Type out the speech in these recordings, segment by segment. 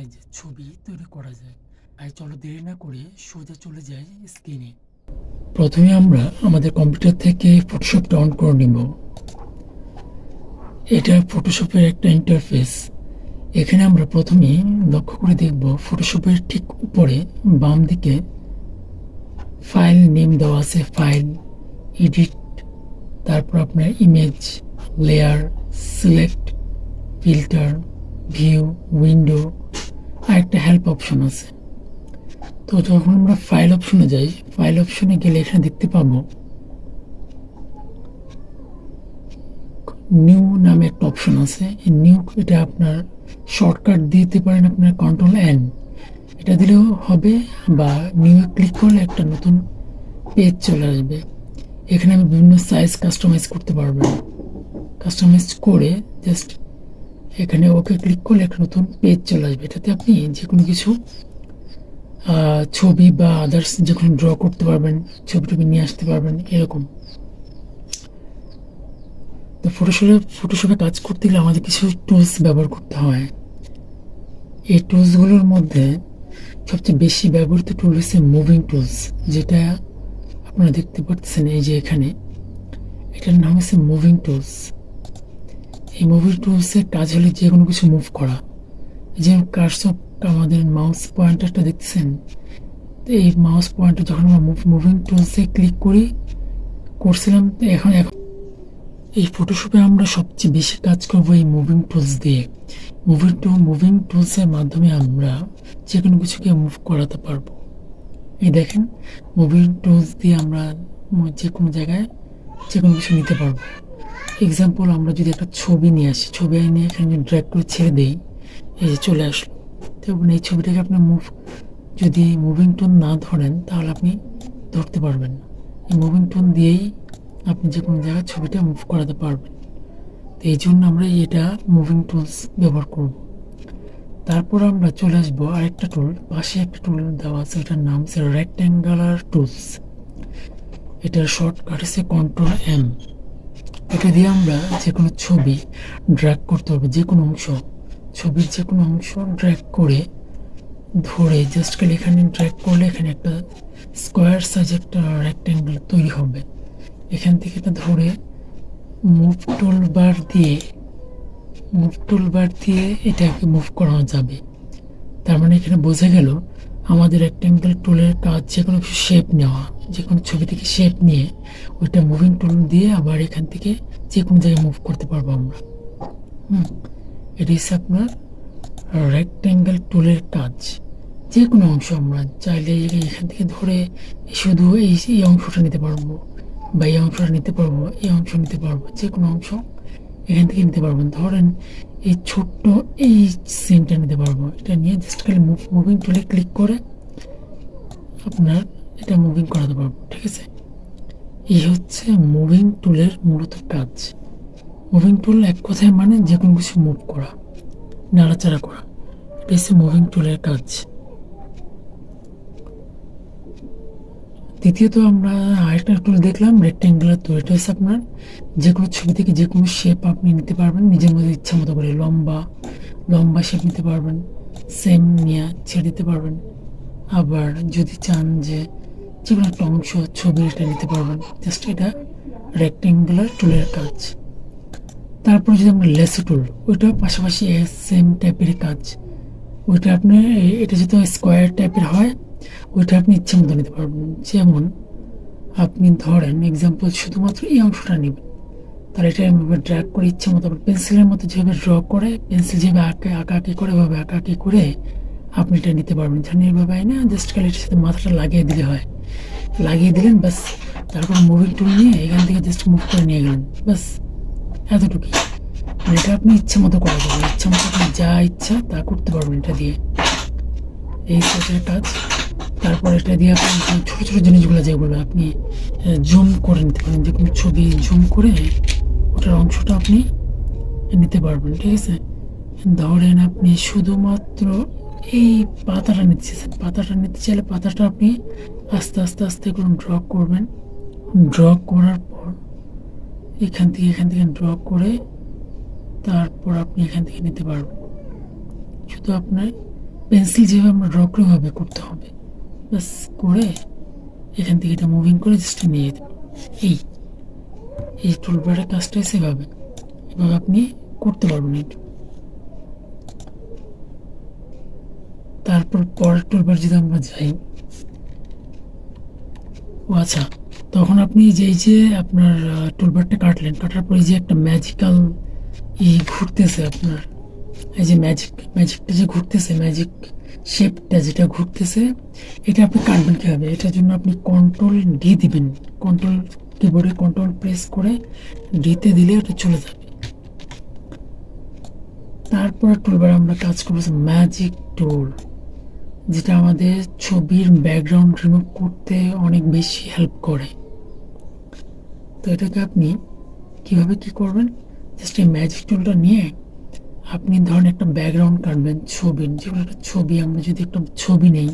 সাইজের ছবি তৈরি করা যায়। তাই চলো দেরি না করে সোজা চলে যাই স্ক্রিনে। প্রথমে আমরা আমাদের কম্পিউটার থেকে ফটোশপটা অন করে নিব। এটা ফটোশপের একটা ইন্টারফেস। এখানে আমরা প্রথমে লক্ষ্য করে দেখব ফটোশপের ঠিক উপরে বাম দিকে ফাইল নেম দেওয়া আছে, ফাইল, এডিট, তারপর আপনার image, layer, select, filter, view, window আর একটা হেল্প অপশন আছে। তো যখন আমরা ফাইল অপশনে যাই, ফাইল অপশনে গেলে এখানে দেখতে পাবো নিউ নামে একটা অপশন আছে। নিউ এটা আপনার শর্টকাট দিতে পারেন, আপনার Ctrl+N এটা দিলেও হবে, বা নিউ ক্লিক করলে একটা নতুন পেজ চলে আসবে। এখানে আমি বিভিন্ন সাইজ কাস্টমাইজ করতে পারবেন। কাস্টমাইজ করে জাস্ট এখানে ওকে ক্লিক করলে একটা নতুন পেজ চলে আসবে। এটাতে আপনি যে কোনো কিছু ছবি বা আদার্স যখন ড্র করতে পারবেন, ছবি নিয়ে আসতে পারবেন এরকম। তো ফটোশপে কাজ করতে গেলে আমাদের কিছু টুলস ব্যবহার করতে হয়। এই টুলসগুলোর মধ্যে সবচেয়ে বেশি ব্যবহৃত টুল হচ্ছে মুভিং টুলস, যেটা আপনারা দেখতে পাচ্ছেন এই যে এখানে, এটার নাম হচ্ছে মুভিং টুলস। এই মুভিং টুলসের কাজ হলো যে কোনো কিছু মুভ করা। যে কার্সর আমাদের মাউস পয়েন্টারটা দেখতেছেন, তো এই মাউস পয়েন্টার যখন আমরা মুভিং টুলসে ক্লিক করছিলাম, তো এখন এই ফটোশপে আমরা সবচেয়ে বেশি কাজ করব এই মুভিং টুলস দিয়ে। মুভিং টুলসের মাধ্যমে আমরা যে কোনো কিছুকে মুভ করাতে পারবো। এই দেখেন, মুভিং টুলস দিয়ে আমরা যে কোনো জায়গায় যে কোনো কিছু নিতে পারবো। এক্সাম্পল, আমরা যদি একটা ছবি নিয়ে আসি, ছবি নিয়ে এখানে ড্র্যাগ করে ছেড়ে দেই, এই যে চলে আসলো। তখন এই ছবিটাকে আপনি যদি মুভিং টুল না ধরেন তাহলে আপনি ধরতে পারবেন না। এই মুভিং টুল দিয়েই আপনি যে কোনো জায়গায় ছবিটা মুভ করাতে পারবেন। তো এই জন্য আমরা এটা মুভিং টুলস ব্যবহার করব। তারপর আমরা চলে আসবো আরেকটা টুল, পাশে একটা টুল দেওয়া আছে, এটার নাম হচ্ছে রেক্ট্যাঙ্গুলার টুলস। এটার শর্টকাট হচ্ছে Ctrl+M। এটা দিয়ে আমরা যে কোনো ছবি ড্র্যাগ করতে পারবো, যে কোনো অংশ, ছবির যে কোনো অংশ ড্র্যাগ করে ধরে জাস্ট খালি এখানে ড্র্যাগ করলে এখানে একটা স্কোয়ার সাইজ একটা রেক্ট্যাঙ্গেল তৈরি হবে। এখান থেকে এটা ধরে মুভ টুলবার দিয়ে এটাকে মুভ করানো যাবে। তার মানে এখানে বোঝা গেল আমাদের রেক্ট্যাঙ্গেল টুলের কাজ যে কোনো কিছু শেপ নেওয়া, যে কোনো ছবি থেকে শেপ নিয়ে ওইটা মুভিং টুল দিয়ে আবার এখান থেকে যে কোনো জায়গায় মুভ করতে পারবো আমরা। এটি হচ্ছে আপনার রেক্ট্যাঙ্গেল টুলের কাজ। যে কোনো অংশ আমরা চাইলে এখান থেকে ধরে শুধু এই অংশটা নিতে পারবো, বা এই অংশটা নিতে পারবো, এই অংশ নিতে পারবো, যে কোনো অংশ এখান থেকে নিতে পারবেন। ধরেন এই ছোট্ট এই সিনটা নিতে পারবো, এটা নিয়ে জাস্ট খালি মুভিং টুলে ক্লিক করে আপনার এটা মুভিং করাতে পারবো। ঠিক আছে, এই হচ্ছে মুভিং টুলের মূলত কাজ। মুভিং টুল এক কথায় মানে যে কোনো কিছু মুভ করা, নাড়াচাড়া করা, এটা হচ্ছে মুভিং টুলের কাজ। দ্বিতীয়ত আমরা আরেকটা টুল দেখলাম রেক্ট্যাঙ্গুলার টুল। এটা হচ্ছে আপনার যে কোনো ছবি থেকে যে কোনো শেপ আপনি নিতে পারবেন নিজের মধ্যে ইচ্ছা মতো করে। লম্বা শেপ নিতে পারবেন, সেম নিয়ে ছেড়ে দিতে পারবেন। আবার যদি চান যে যে কোনো একটা অংশ ছবির এটা নিতে পারবেন। জাস্ট এটা রেক্ট্যাঙ্গুলার টুলের কাজ। তারপর যদি আমরা লেসো টুল, ওইটা পাশাপাশি সেম টাইপের কাজ। ওইটা আপনি এটা যেহেতু স্কোয়ার টাইপের হয়, ওইটা আপনি ইচ্ছে মতো নিতে পারবেন। যেমন আপনি ধরেন এক্সাম্পল শুধুমাত্র এই অংশটা নেবেন, তাহলে এটা এভাবে ড্র্যাগ করে ইচ্ছে মতো পেন্সিলের মতো যেভাবে ড্র করে, পেন্সিল যেভাবে আঁকাআঁকি করে এভাবে আঁকাআঁকি করে আপনি এটা নিতে পারবেন। ধরেন এইভাবে না, জাস্ট খালি এটার সাথে মাথাটা লাগিয়ে দিলে হয়, লাগিয়ে দিলেন ব্যাস। তারপর মুভিং টুল নিয়ে এখান থেকে জাস্ট মুভ করে নিয়ে গেলেন, ব্যাস এতটুকুই। এটা আপনি ইচ্ছে মতো করা যাবে, ইচ্ছা মতো আপনি যা ইচ্ছা তা করতে পারবেন এটা দিয়ে। এই সেটের কাজ। তারপর এটা দিয়ে আপনি ছোটো ছোটো জিনিসগুলো যেগুলো আপনি জুম করে নিতে পারেন, যে কোনো ছবি জুম করে ওটার অংশটা আপনি নিতে পারবেন। ঠিক আছে, ধরেন আপনি শুধুমাত্র এই পাতাটা নিতে চাইলে পাতাটা আপনি আস্তে আস্তে আস্তে করে ড্র করবেন। ড্র করার পর এখান থেকে ড্র করে তারপর আপনি এখান থেকে নিতে পারবেন। শুধু আপনার পেন্সিল যেভাবে আমরা ড্র করে ভাবে করতে হবে, বাস করে এখান থেকে এটা মুভিং করে জাস্ট নিয়ে যেতে পারবো। এই এই টুলবারের কাজটা সেভাবে এভাবে আপনি করতে পারবেন এটা। তারপর পরের টুলবার যদি আমরা যাই, ও আচ্ছা, তখন আপনি যে আপনার টুলবারটা কাটলেন, কাটার পর এই যে একটা ম্যাজিক্যাল ঘুরতেছে আপনার, এই যে ম্যাজিকটা যে ঘুরতেছে, ম্যাজিক শেপটা যেটা ঘুরতেছে, এটা আপনি কাটবেন কীভাবে? এটার জন্য আপনি কন্ট্রোল ডি দিবেন। কন্ট্রোল কিবোর্ডে কন্ট্রোল প্রেস করে ডিতে দিলে ওটা চলে যাবে। তারপরে টুলবার আমরা কাজ করবো ম্যাজিক টুল, যেটা আমাদের ছবির ব্যাকগ্রাউন্ড রিমুভ করতে অনেক বেশি হেল্প করে। তো এটাকে আপনি কিভাবে কি করবেন, জাস্ট এই ম্যাজিক টুলটা নিয়ে আপনি ধরেন একটা ব্যাকগ্রাউন্ড কাটবেন ছবির, যে কোনো একটা ছবি, আমরা যদি একটা ছবি নেই,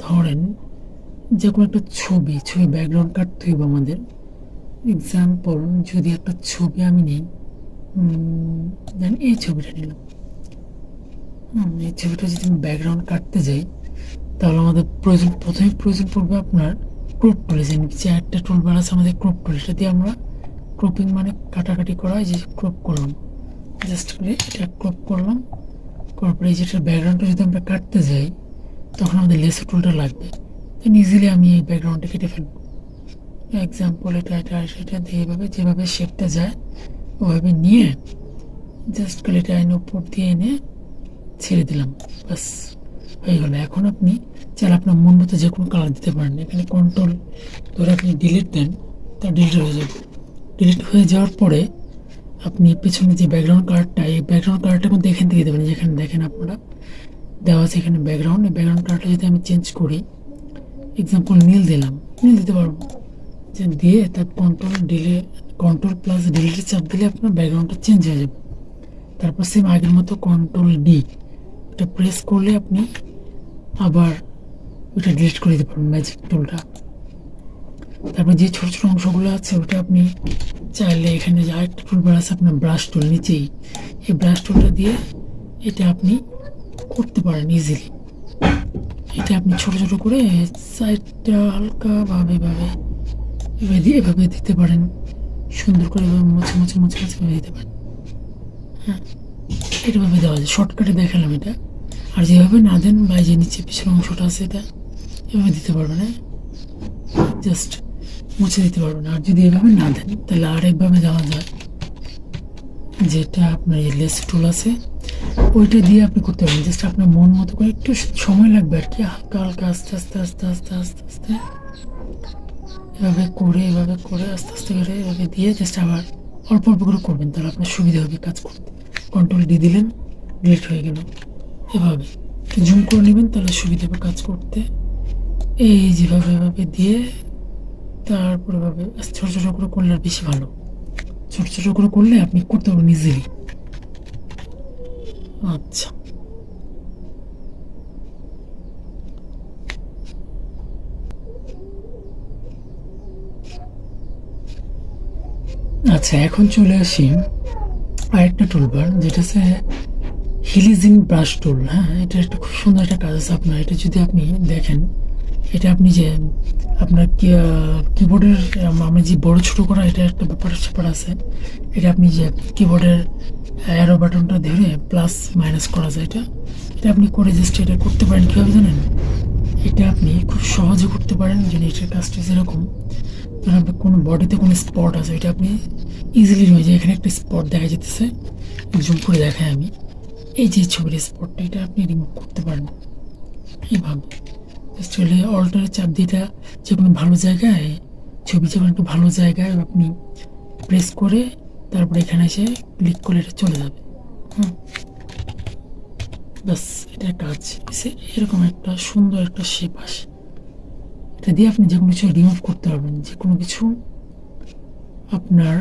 ধরেন যে কোনো একটা ছবি ব্যাকগ্রাউন্ড কাটতে হবে আমাদের। এক্সাম্পল যদি একটা ছবি আমি নিই, দেন এই ছবিটা নিলাম, এই ছবিটা যদি আমি ব্যাকগ্রাউন্ড কাটতে যাই, তাহলে আমাদের প্রথমে প্রয়োজন পড়বে আপনার ক্রপ টুল। যে নিচে একটা টুলবার আছে আমাদের ক্রপ টুল, এটা দিয়ে আমরা ক্রপিং মানে কাটাকাটি করা হয়, যে ক্রপ করলাম, জাস্ট করে এটা ক্রপ করলাম, করার পরে এই যেটা ব্যাকগ্রাউন্ডটা যদি আমরা কাটতে যাই, তখন আমাদের লেসার টুলটা লাগবে। দেন ইজিলি আমি এই ব্যাকগ্রাউন্ডটা কেটে ফেলবো। এক্সাম্পল এটা সেটা দিয়ে এভাবে যেভাবে শেপটা যায় ওভাবে নিয়ে জাস্ট করে এটা এনে উপর দিয়ে এনে ছেড়ে দিলাম, বাস হয়ে গেল। এখন আপনি চাইলে আপনার মন মতো যে কোনো কালার দিতে পারেন। এখানে কন্ট্রোল ধরে আপনি ডিলিট দেন, তা ডিলিট হয়ে যাবে। ডিলিট হয়ে যাওয়ার পরে আপনি পেছনে যে ব্যাকগ্রাউন্ড কালারটা, এই ব্যাকগ্রাউন্ড কালারটার মধ্যে এখান থেকে দেবেন, যেখানে দেখেন আপনারা দেওয়া আছে এখানে ব্যাকগ্রাউন্ড। এই ব্যাকগ্রাউন্ড কালারটা যদি আমি চেঞ্জ করি, এক্সাম্পল নীল দিলাম, নীল দিতে পারবো, যে দিয়ে তার কন্ট্রোল প্লাস ডিলিটের চাপ দিলে আপনার ব্যাকগ্রাউন্ডটা চেঞ্জ হয়ে যাবে। তারপর সেম আগের মতো কন্ট্রোল ডি, এটা প্রেস করলে আপনি আবার ওটা ডিলিট করে দিতে পারবেন ম্যাজিক টুলটা। তারপর যে ছোটো ছোটো অংশগুলো আছে ওটা আপনি চাইলে এখানে যে আরেকটা টুলবার আছে আপনার ব্রাশ টুল নিচেই, এই ব্রাশ টুলটা দিয়ে এটা আপনি করতে পারেন ইজিলি। এটা আপনি ছোটো ছোটো করে সাইডটা হালকাভাবে এভাবে দিতে পারেন, সুন্দর করে এভাবে মুছে দিতে পারেন। হ্যাঁ, এটাভাবে দেওয়া যায়, শর্টকাটে দেখালাম এটা। আর যেভাবে না দেন বা যে নিচে পিছনের অংশটা আছে এটা এভাবে দিতে পারবেন, হ্যাঁ, জাস্ট মুছে দিতে পারবেন। আর যদি এভাবে না দেন তাহলে আরেকভাবে দেওয়া যায়, যেটা আপনার এই লেস টুল আছে ওইটা দিয়ে আপনি করতে পারেন। জাস্ট আপনার মন মতো করে, একটু সময় লাগবে আর কি, হালকা হালকা আস্তে আস্তে এভাবে করে আস্তে আস্তে করে এভাবে দিয়ে জাস্ট আবার অল্প অল্প করে করবেন, তাহলে আপনার সুবিধা হবে কাজ করতে। কন্ট্রোল ডি দিলেন, ডিলিট হয়ে গেল। এভাবে জুম করে নেবেন, তাহলে সুবিধা হবে কাজ করতে। এই যেভাবে এভাবে দিয়ে তারপর এভাবে ছোটো ছোটো করে করলে আর বেশি ভালো। ছোটো ছোটো করে করলে আপনি করতে পারবেন ইজিলি। আচ্ছা, এখন চলে আসি আরেকটা টুলবার, যেটা হচ্ছে হিলিজিং ব্রাশ টুল। হ্যাঁ, এটা একটা খুব সুন্দর একটা কাজ আছে আপনার। এটা যদি আপনি দেখেন, এটা আপনি যে আপনার কিবোর্ডের আমি যে বড় ছোটো করা, এটা একটা ব্যাপার আছে। এটা আপনি যে কিবোর্ডের অ্যারো বাটনটা ধরে প্লাস মাইনাস করা যায়, এটা আপনি করে জাস্ট এটা করতে পারেন। কীভাবে জানেন? এটা আপনি খুব সহজে করতে পারেন। যদি এটার কাজটা যেরকম, ধরুন আপনার কোনো বডিতে কোনো স্পট আছে, এটা আপনি ইজিলি হয়ে যায়। এখানে একটা স্পট দেখা যেতেছে, জুম করে দেখাই আমি। এই যে ছবির স্পটটা, এটা আপনি রিমুভ করতে পারেন এইভাবে। জাস্ট হলে অল্টারের চাপ দিয়ে এটা যে কোনো ভালো জায়গায়, ছবি যখন একটু ভালো জায়গায় আপনি প্রেস করে তারপরে এখানে এসে ক্লিক করলে এটা চলে যাবে। ব্যাস, এটার কাজ এরকম একটা সুন্দর একটা শেপ আসে। এটা দিয়ে আপনি যে কোনো কিছু রিমুভ করতে পারবেন, যে কোনো কিছু আপনার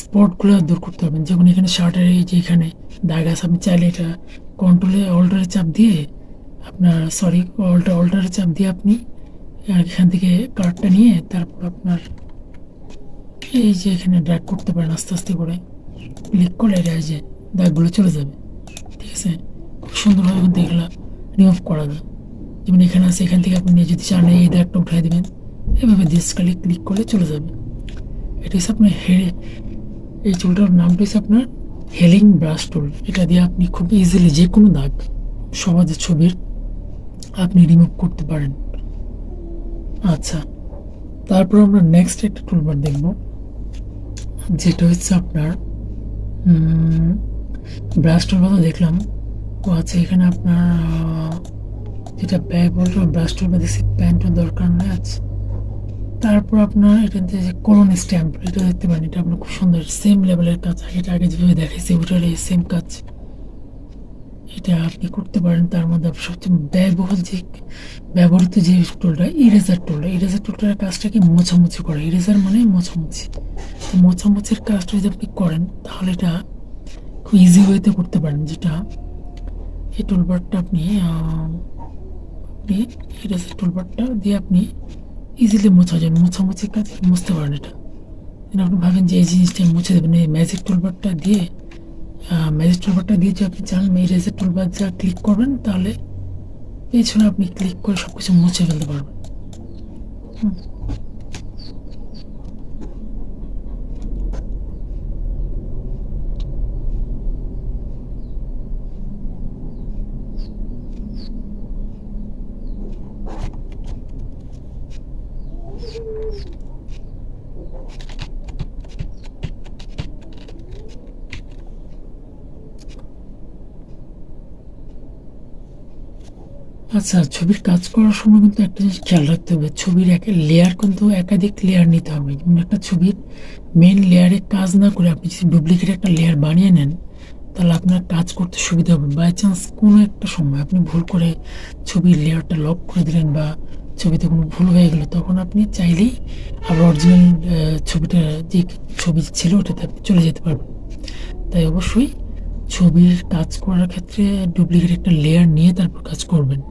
স্পটগুলো দূর করতে পারবেন। যেমন এখানে শার্টের এই যে এখানে দাগ আছে, আপনি চাইলে এটা অল্টারের চাপ দিয়ে অল্টারের চাপ দিয়ে আপনি এখান থেকে কার্ডটা নিয়ে তারপর আপনার এই যে এখানে ড্র্যাগ করতে পারেন, আস্তে আস্তে করে ক্লিক করলে এটা যে দাগগুলো চলে যাবে। ঠিক আছে, খুব সুন্দরভাবে কিন্তু এগুলো রিমুভ করা যায়। যেমন এখানে আছে, এখান থেকে আপনি যদি চান এই দাগটা উঠাই দেবেন, এভাবে ডিসকালি ক্লিক করলে চলে যাবে। এটা হচ্ছে আপনার এই টুলটার নামটা হচ্ছে আপনার হেলিং ব্রাশ টুল। এটা দিয়ে আপনি খুব ইজিলি যে কোনো দাগ সহজে ছবির আপনি রিমুভ করতে পারেন। আচ্ছা, তারপর আমরা নেক্সট একটা টুলবার দেখব, যেটা হচ্ছে আপনার ব্রাশ টুল মতো দেখলাম। ও আচ্ছা, এখানে আপনার যেটা ব্যাগ বলতে ব্রাশ টুল বা দেখছি প্যান্টের দরকার নেই। আচ্ছা, তারপর আপনার এটাতে যে কলন স্ট্যাম্প, এটা দেখতে পারেন, এটা আপনার খুব সুন্দর সেম লেভেলের কাজ। এটা আগে যেভাবে দেখাইছি ওটার এই সেম কাজ, এটা আপনি করতে পারেন। তার মধ্যে সবচেয়ে ব্যবহৃত যে টুলটা ইরেজার টুলটা, ইরেজার টুলটার কাজটা কি মোছামুছি করে। ইরেজার মানে মোছামুছি, তো মোছামুছির কাজটা যদি আপনি করেন তাহলে এটা খুব ইজি ওয়েতে করতে পারেন। যেটা এই টুলবারটা আপনি ইরেজার টুলবারটা দিয়ে আপনি ইজিলি মোছা যায়, মোছামুছির কাজ মুছতে পারেন। এটা আপনি ভাবেন যে এই জিনিসটা মুছে দেবেন, এই ম্যাজিক টুলবারটা দিয়ে যদি আপনি চান ইরেজার টুলবার যা ক্লিক করবেন, তাহলে পেছনে আপনি ক্লিক করে সবকিছু মুছে ফেলতে পারবেন। আচ্ছা, ছবির কাজ করার সময় কিন্তু একটা জিনিস খেয়াল রাখতে হবে, ছবির লেয়ার কিন্তু একাধিক লেয়ার নিতে হবে। যেমন একটা ছবির মেন লেয়ারে কাজ না করে আপনি যদি ডুপ্লিকেট একটা লেয়ার বানিয়ে নেন, তাহলে আপনার কাজ করতে সুবিধা হবে। বাই চান্স কোনো একটা সময় আপনি ভুল করে ছবির লেয়ারটা লক করে দিলেন বা ছবিতে কোনো ভুল হয়ে গেল, তখন আপনি চাইলেই আবার অরিজিনাল ছবিটা যে ছবি ছিল ওটাতে আপনি চলে যেতে পারবেন। তাই অবশ্যই ছবির কাজ করার ক্ষেত্রে ডুপ্লিকেট একটা লেয়ার নিয়ে তারপর কাজ করবেন।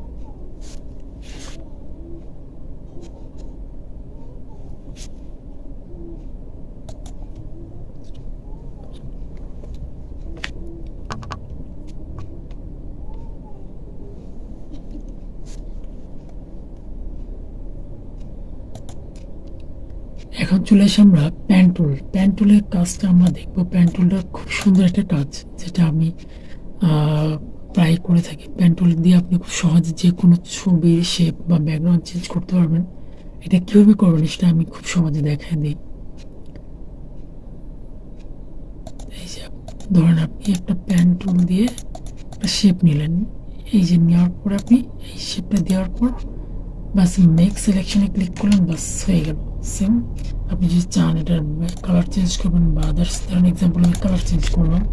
এখন চলে আসি আমরা প্যান টুল। প্যান টুলের কাজটা আমরা দেখবো। প্যান টুলটা খুব সুন্দর একটা কাজ, যেটা আমি প্রায় করে থাকি। প্যান টুল দিয়ে আপনি খুব সহজে যে কোনো ছবির শেপ বা ব্যাকগ্রাউন্ড চেঞ্জ করতে পারবেন। এটা কীভাবে করবেন সেটা আমি খুব সহজে দেখাই দিই। এই যে ধরেন আপনি একটা প্যান টুল দিয়ে একটা শেপ নিলেন, এই যে নেওয়ার পর আপনি এই শেপটা দেওয়ার পর বাস মেক সিলেকশনে ক্লিক করলেন, বাস হয়ে গেল। সেম আপনি যদি চান এটার কালার চেঞ্জ করবেন বা আদার্স, ধরেন এক্সাম্পল আমি কালার চেঞ্জ করলাম,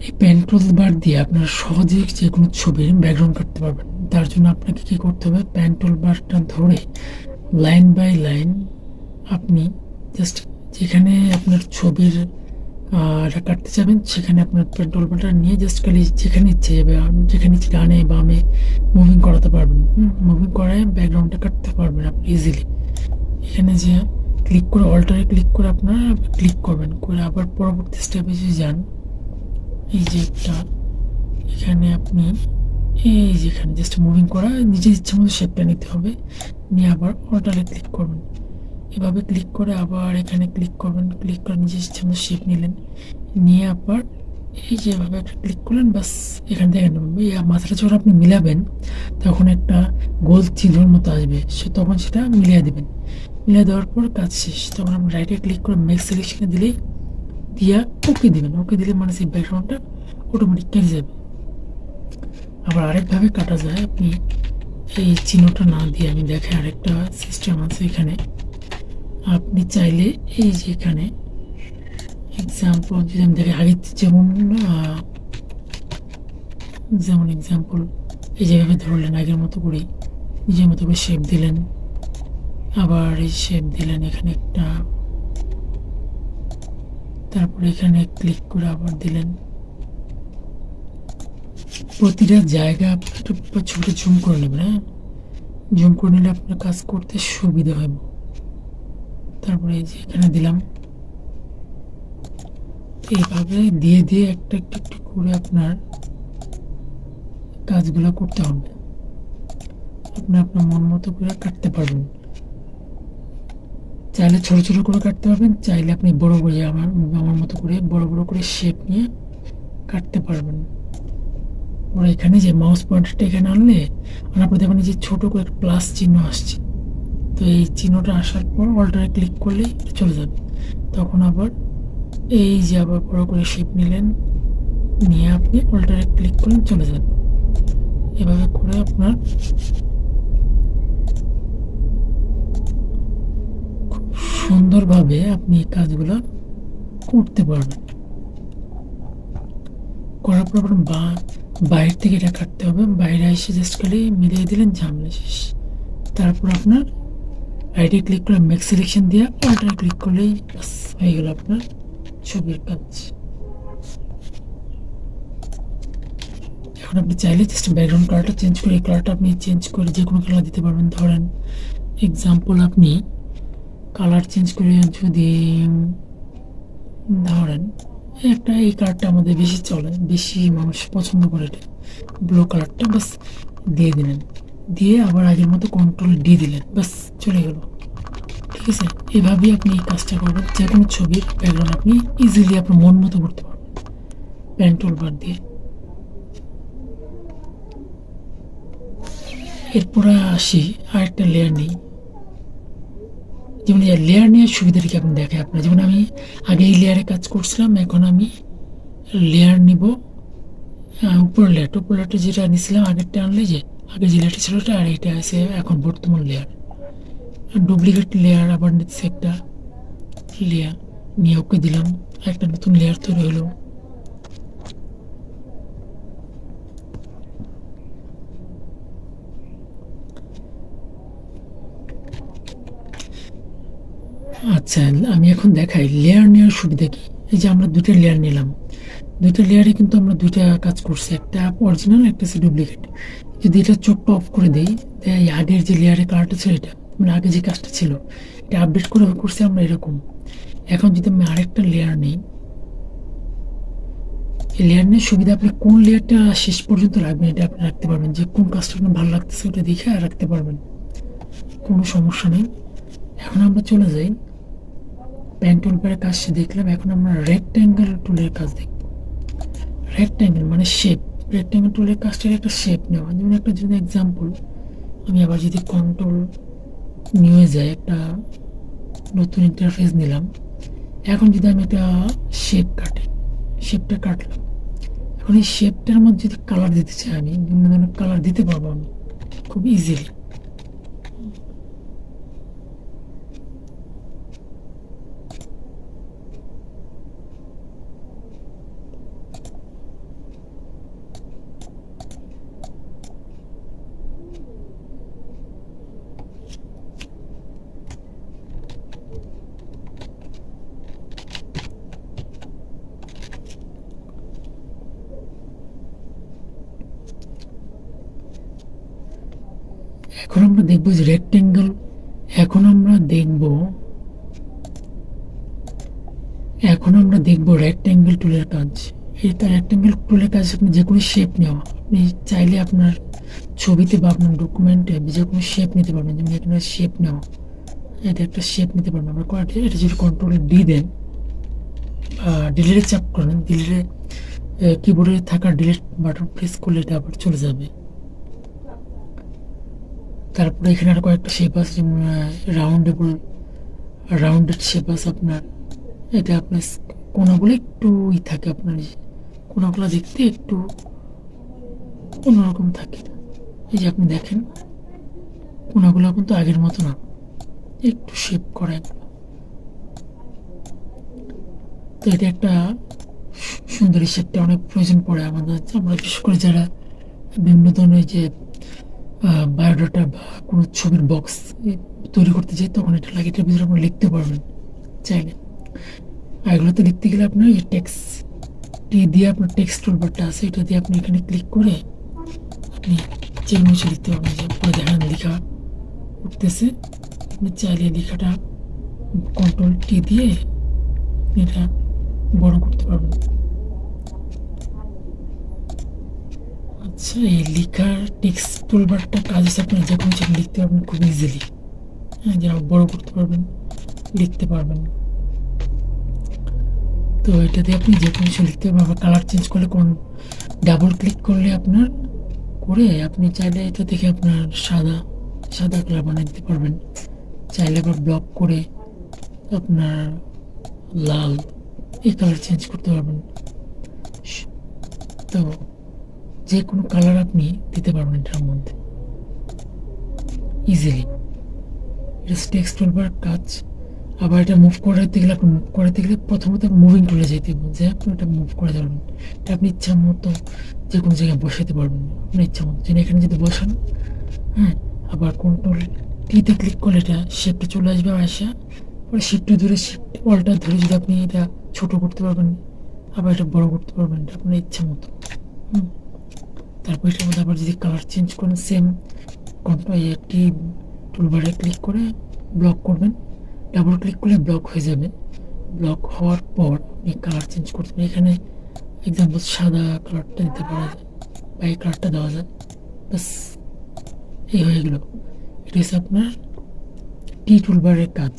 এই পেন টুল বার দিয়ে আপনারা সহজেই যে কোনো ছবির ব্যাকগ্রাউন্ড করতে পারবেন। তার জন্য আপনাকে কি করতে হবে, পেন টুল বারটা ধরে লাইন বাই লাইন আপনি জাস্ট যেখানে আপনার ছবির এটা কাটতে যাবেন, সেখানে আপনার পেন টুল বারটা নিয়ে জাস্ট খালি যেখানে ইচ্ছে যাবে, যেখানে ইচ্ছে ডানে বামে মুভিং করাতে পারবেন। মুভিং করায় ব্যাকগ্রাউন্ডটা কাটতে পারবেন আপনি ইজিলি। এখানে যে ক্লিক করে অল্টারে ক্লিক করে আপনারা ক্লিক করবেন, করে আবার পরবর্তী স্টেপে যদি যান, এই যে একটা এখানে আপনি এই যেখানে জাস্ট মুভিং করা, নিজের ইচ্ছা মতো শেপটা নিতে হবে, নিয়ে আবার অল্টারে ক্লিক করবেন। এভাবে ক্লিক করে আবার এখানে ক্লিক করবেন, ক্লিক করে নিজের ইচ্ছা মতো শেপ নিলেন, নিয়ে আবার এই যে এভাবে একটা ক্লিক করলেন, বাস এখান থেকে মাথাটা যখন আপনি মিলাবেন তখন একটা গোল চিহ্নের মতো আসবে, তখন সেটা মিলিয়ে দেবেন। মিলিয়ে দেওয়ার পর কাজ শেষ। তখন আপনি রাইটে ক্লিক করে মেক সিলেকশনে দিলেই দিয়া ওকে দিবেন। ওকে দিলে মানে সেই ব্যাকগ্রাউন্ডটা অটোমেটিক কেটে যাবে। আবার আরেকভাবে কাটা যায়, আপনি এই চিহ্নটা না দিয়ে আমি দেখে আরেকটা সিস্টেম আছে এখানে। আপনি চাইলে এই যে এখানে এক্সাম্পল যদি আমি দেখি আগে যেমন এক্সাম্পল এই যেভাবে ধরলেন আগের মতো করে নিজের মতো করে শেপ দিলেন, আবার এই শেপ দিলেন এখানে একটা, তারপরে এখানে ক্লিক করে আবার দিলেন। প্রতিটা জায়গা আপনি একটু ছোটো জুম করে নেবেন। হ্যাঁ, জুম করে নিলে আপনার কাজ করতে সুবিধা হবে। তারপরে এই যে এখানে দিলাম, এইভাবে দিয়ে দিয়ে একটা একটু একটু করে আপনার কাজগুলো করতে হবে। আপনি আপনার মন মতো করে কাটতে পারবেন। চাইলে ছোট ছোট করে কাটতে পারবেন, চাইলে আপনি বড় করে আমার মতো করে বড় বড় করে শেপ নিয়ে কাটতে পারবেন। ওরা এখানে যে মাউস পয়েন্টারটা এখানে আনলে আনার পর দেখবেন যে ছোট করে একটা প্লাস চিহ্ন আসছে। তো এই চিহ্নটা আসার পর অল্টারে ক্লিক করলেই চলে যাবে। তখন আবার এই যে আবার বড় করে শেপ নিলেন, নিয়ে আপনি অল্টারে ক্লিক করলেন, চলে যাবে। এভাবে করে আপনার খুব সুন্দরভাবে আপনি কাজগুলো করতে পারবেন। করার পর বাইরে থেকে এটা কাটতে হবে, বাইরে এসে জাস্ট খালি মিলিয়ে দিলেন, ঝামেলা শেষ। তারপর আপনার রাইটে ক্লিক করে মেক সিলেকশন দিয়ে অল্টারে ক্লিক করলেই বাস হয়ে গেল আপনার ছবির কাজ। এখন আপনি চাইলে জাস্ট ব্যাকগ্রাউন্ড কালারটা চেঞ্জ করে এই কালারটা আপনি চেঞ্জ করে যে কোনো কালার দিতে পারবেন। ধরেন এক্সাম্পল আপনি কালার চেঞ্জ করে যদি ধরেন একটা এই কালারটা আমাদের বেশি চলে, বেশি মানুষ পছন্দ করে, এটা ব্লু কালারটা বাস দিয়ে দিলেন, দিয়ে আবার আগের মতো কন্ট্রোল ডি দিলেন, বাস চলে গেল। ঠিক আছে, এভাবেই আপনি এই কাজটা করবেন। যে কোনো ছবির ব্যাকগ্রাউন্ড আপনি ইজিলি আপনার মন মতো করতে পারবেন পেন টুল বার দিয়ে। এরপরে আসি আরেকটা লেয়ার নিই। যেমন লেয়ার নেওয়ার সুবিধাটা কি আপনি দেখে আপনার, যেমন আমি আগে এই লেয়ারে কাজ করছিলাম, এখন আমি লেয়ার নিব উপর লেয়ারটা যেটা নিয়েছিলাম আগেরটা আনলে, যে আগে যে লেয়ারটা ছিল ওটা, আর এটা আছে এখন বর্তমান লেয়ার। ডুপ্লিকেট লেয়ার আবার নিচ্ছে একটা লেয়ার নিয়ে ওকে দিলাম, একটা নতুন লেয়ার তৈরি হলো। আচ্ছা, আমি এখন দেখাই লেয়ার নেওয়ার সুবিধা কি। এই যে আমরা দুইটা লেয়ার নিলাম, দুইটা লেয়ারে কিন্তু আমরা দুইটা কাজ করছি, একটা অরিজিনাল, একটা হচ্ছে ডুপ্লিকেট। যদি এটা চোখটা অফ করে দিই, আগের যে লেয়ারের কালারটা ছিল এটা, মানে আগে যে কাজটা ছিল এটা আপডেট করে করছি আমরা এরকম। এখন যদি আমি আরেকটা লেয়ার নিই, এই লেয়ার নিয়ে সুবিধা আপনি কোন লেয়ারটা শেষ পর্যন্ত রাখবেন এটা আপনি রাখতে পারবেন, যে কোন কাজটা আপনার ভালো লাগতেছে ওটা দেখে রাখতে পারবেন, কোনো সমস্যা নেই। এখন আমরা চলে যাই পেন টুল বারের কাজ দেখলাম, এখন আমরা রেক্ট্যাঙ্গেল টুলের কাজ দেখব। রেক্ট্যাঙ্গেল মানে শেপ, রেক্ট্যাঙ্গেল টুলের কাজটার একটা শেপ নেওয়া। যেমন একটা যদি এক্সাম্পল আমি আবার যদি কন্ট্রোল নিয়ে যাই, একটা নতুন ইন্টারফেস নিলাম। এখন যদি আমি একটা শেপটা কাটলাম, এখন এই শেপটার মধ্যে যদি কালার দিতে চাই, আমি বিভিন্ন ধরনের কালার দিতে পারবো আমি খুব ইজিলি। এখন আমরা দেখবো যে রেক্ট্যাঙ্গেল, এখন আমরা দেখবো রেক্ট্যাঙ্গেল টুলের কাজ। এটা রেক্ট্যাঙ্গেল টুলের কাজ আপনি যে কোনো শেপ নেওয়া, আপনি চাইলে আপনার ছবিতে বা আপনার ডকুমেন্টে যে কোনো শেপ নিতে পারবেন। যেমন এখানে শেপ নেওয়া, এটা একটা শেপ নিতে পারবেন আমরা। এটা যদি কন্ট্রোল ডি দেন, ডিলিটে চাপ করেন, ডিলিটে কিবোর্ডে থাকা ডিলিট বাটন প্রেস করলে এটা আবার চলে যাবে। তারপরে এখানে আর কয়েকটা শেপ আছে, যেমন রাউন্ডেড শেপ আছে আপনার। এটা আপনার কোনাগুলো একটু থাকে, আপনার কোনাগুলো দেখতে একটু অন্যরকম থাকে। এই যে আপনি দেখেন কোনাগুলো কিন্তু আগের মতো না, একটু শেপ করা এগুলো। তো এটা একটা সুন্দর শেপটা অনেক প্রয়োজন পড়ে আমাদের। আমরা বিশেষ করে যারা বিভিন্ন ধরনের যে বায়োডাটা বা কোনো ছবির বক্স তৈরি করতে চাই, তখন এটা লাগে। এটার ভিতরে আপনি লিখতে পারবেন চাইলে। আর এগুলোতে লিখতে গেলে আপনার এই টেক্সট দিয়ে আপনার টেক্সট টুলবারটা আছে, এটা দিয়ে আপনি এখানে ক্লিক করে আপনি যে কোনো কিছু লিখতে পারবেন। যে উপরে দেখেন লেখা উঠতেছে, আপনি চাইলে লেখাটা কন্ট্রোল টি দিয়ে এটা বড় করতে পারবেন। আচ্ছা, এই লেখার টেক্সট টুলবারটা কাজ আছে, আপনি যে কোনো কিছু লিখতে পারবেন খুব ইজিলি। হ্যাঁ, যেন বড় করতে পারবেন, লিখতে পারবেন। তো এটা দিয়ে আপনি যে কোনো কিছু লিখতে পারবেন। আবার কালার চেঞ্জ করলে কোন ডাবল ক্লিক করলে আপনার করে আপনি চাইলে এটা থেকে আপনার সাদা কালার বানিয়ে দিতে পারবেন। চাইলে আবার ব্লক করে আপনার লাল এই কালার চেঞ্জ করতে পারবেন। তো যে কোনো কালার আপনি দিতে পারবেন এটার মধ্যে ইজিলি। এটা টেক্সট টুলবার কাজ। আবার এটা মুভ করাতে গেলে, আপনি মুভ করাতে গেলে প্রথমত মুভিং টুলে যেতে হবে, যে আপনি এটা মুভ করে পারবেন। এটা আপনি ইচ্ছা মতো যে কোনো জায়গায় বসাতে পারবেন আপনার ইচ্ছা মতো। যেন এখানে যদি বসান, হ্যাঁ, আবার কন্ট্রোল টিতে ক্লিক করলে এটা শেপটা চলে আসবে। আসা পরে শিফটে ধরে শিফট অল্টার ধরে যদি আপনি এটা ছোট করতে পারবেন, আবার এটা বড় করতে পারবেন, এটা আপনার ইচ্ছা মতো। তারপর এটার মধ্যে আবার যদি কালার চেঞ্জ করেন, সেম কন্ট্রোল টি টুলবারে ক্লিক করে ব্লক করবেন। ডাবল ক্লিক করলে ব্লক হয়ে যাবে। ব্লক হওয়ার পর আপনি কালার চেঞ্জ করতে পারেন। এখানে এক্সাম্পল সাদা কালারটা দিতে পারা যায় বা এই কালারটা দেওয়া যায়। বাস এই হয়ে গেল। এটা হচ্ছে আপনার টি টুলবারের কাজ।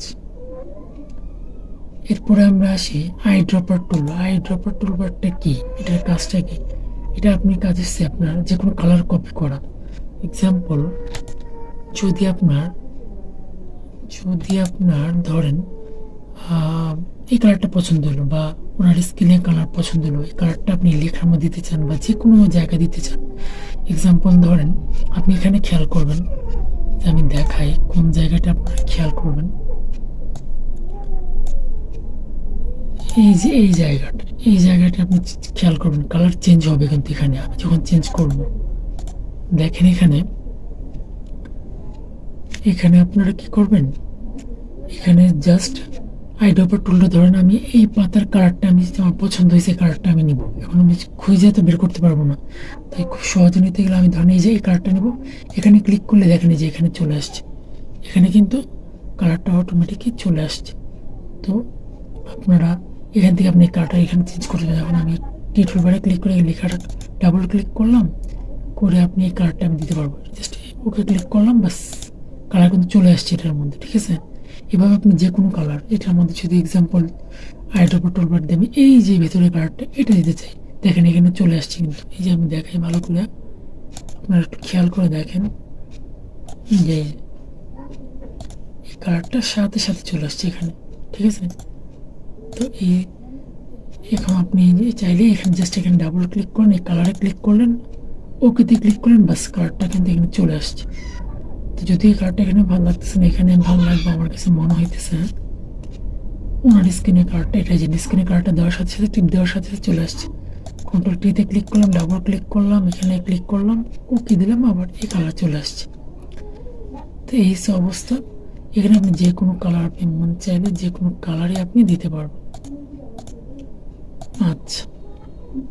এরপরে আমরা আসি I dropper tool. I dropper টুলবারটা কি, এটার কাজটা কি? এটা আপনি কাজ হচ্ছে আপনার যে কোনো কালার কপি করা। এক্সাম্পল, যদি আপনার ধরেন এই কালারটা পছন্দ হলো, বা ওনার স্কিনে কালার পছন্দ হলো, এই কালারটা আপনি লেখার মধ্যে দিতে চান বা যে কোনো জায়গায় দিতে চান। এক্সাম্পল ধরেন, আপনি এখানে খেয়াল করবেন, আমি দেখাই কোন জায়গাটা আপনারা খেয়াল করবেন। এই জায়গাটা আপনি খেয়াল করবেন, কালার চেঞ্জ হবে। কিন্তু এখানে আমি যখন চেঞ্জ করব, দেখেন এখানে আপনারা কি করবেন, এখানে জাস্ট আইড্রপার টুলটা ধরেন, আমি এই পাতার কালারটা আমার পছন্দ হয়েছে, কালারটা আমি নিব। এখন আমি খুঁজে তো বের করতে পারবো না, তাই খুব সহজে নিতে গেলে আমি ধরেন এই কালারটা নেব। এখানে ক্লিক করলে দেখেন যে এখানে চলে আসছে, এখানে কিন্তু কালারটা অটোমেটিকই চলে আসছে। তো আপনারা এখান থেকে আপনি কালারটা এখানে চেঞ্জ করবেন। এখন আমি টি টুলবারে ক্লিক করে লেখাটা ডাবল ক্লিক করলাম, করে আপনি এই কালারটা আমি দিতে পারবো। জাস্ট ওকে ক্লিক করলাম, বাস কালার কিন্তু চলে আসছে এটার মধ্যে। ঠিক আছে, এভাবে আপনি যে কোনো কালার এটার মধ্যে, যদি এক্সাম্পল আইড্রপার টুলবার দিয়ে আমি এই যে ভেতরে কালারটা এটা দিতে চাই, দেখেন এখানে চলে আসছে। কিন্তু এই যে আমি দেখাই ভালো করে, আপনারা একটু খেয়াল করে দেখেন যে এই কালারটা সাথে সাথে চলে আসছে এখানে। ঠিক আছে, তো এখন আপনি চাইলে এখানে জাস্ট এখানে ডাবল ক্লিক করেন, এই কালারে ক্লিক করলেন, ওকেতে ক্লিক করলেন, বাস কালারটা কিন্তু এখানে চলে আসছে। তো যদি এই কালারটা এখানে ভালো লাগতেছে না, এখানে ভালো লাগবে আমার কাছে মনে হইতেছে, ওনার স্ক্রিনের কালারটা এটা, যে স্ক্রিনের কালারটা দেওয়ার সাথে সাথে টিপ দেওয়ার সাথে সাথে চলে আসছে। কন্ট্রোল টিতে ক্লিক করলাম, ডাবল ক্লিক করলাম, এখানে ক্লিক করলাম, ওকে দিলাম, আবার এই কালার চলে আসছে। তো এই অবস্থা। এখানে আপনি যে কোনো কালার, আপনি মন চাইলে যে কোনো কালারই আপনি দিতে পারবেন। আচ্ছা,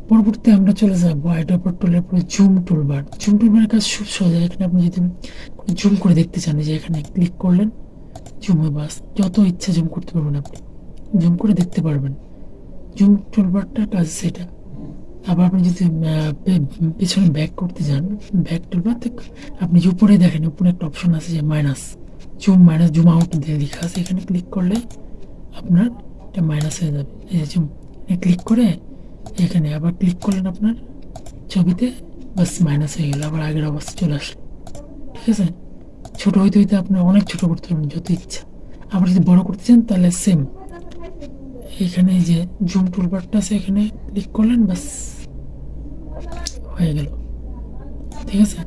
পরবর্তী আমরা চলে যাবো আইড্রপার টুলের পরে জুম টুলবার। জুম টুলবারের কাজ খুব সোজা। এখানে আপনি যদি জুম করে দেখতে চান, যে এখানে ক্লিক করলেন, জুম হয়ে বাস যত ইচ্ছা জুম করতে পারবেন, আপনি জুম করে দেখতে পারবেন। জুম টুলবারটার কাজ সেটা। আবার আপনি যদি পেছনে ব্যাক করতে যান, ব্যাক টুলবার আপনি উপরে দেখেন, উপরে একটা অপশন আছে যে মাইনাস জুম আউট দিয়ে লেখা আছে, এখানে ক্লিক করলে আপনার এটা মাইনাস হয়ে যাবে। এই যে জুম ক্লিক করে এখানে আবার ক্লিক করলেন আপনার ছবিতে, বাস মাইনাস হয়ে গেল, আবার আগের অবস্থা চলে আসলো। ঠিক আছে, ছোট হইতে হইতে আপনার অনেক ছোট করতে পারবেন যত ইচ্ছা। আবার যদি বড় করতে চান তাহলে সেম এখানে যে জুম টুলবারটা আছে এখানে ক্লিক করলেন, বাস হয়ে গেল। ঠিক আছে,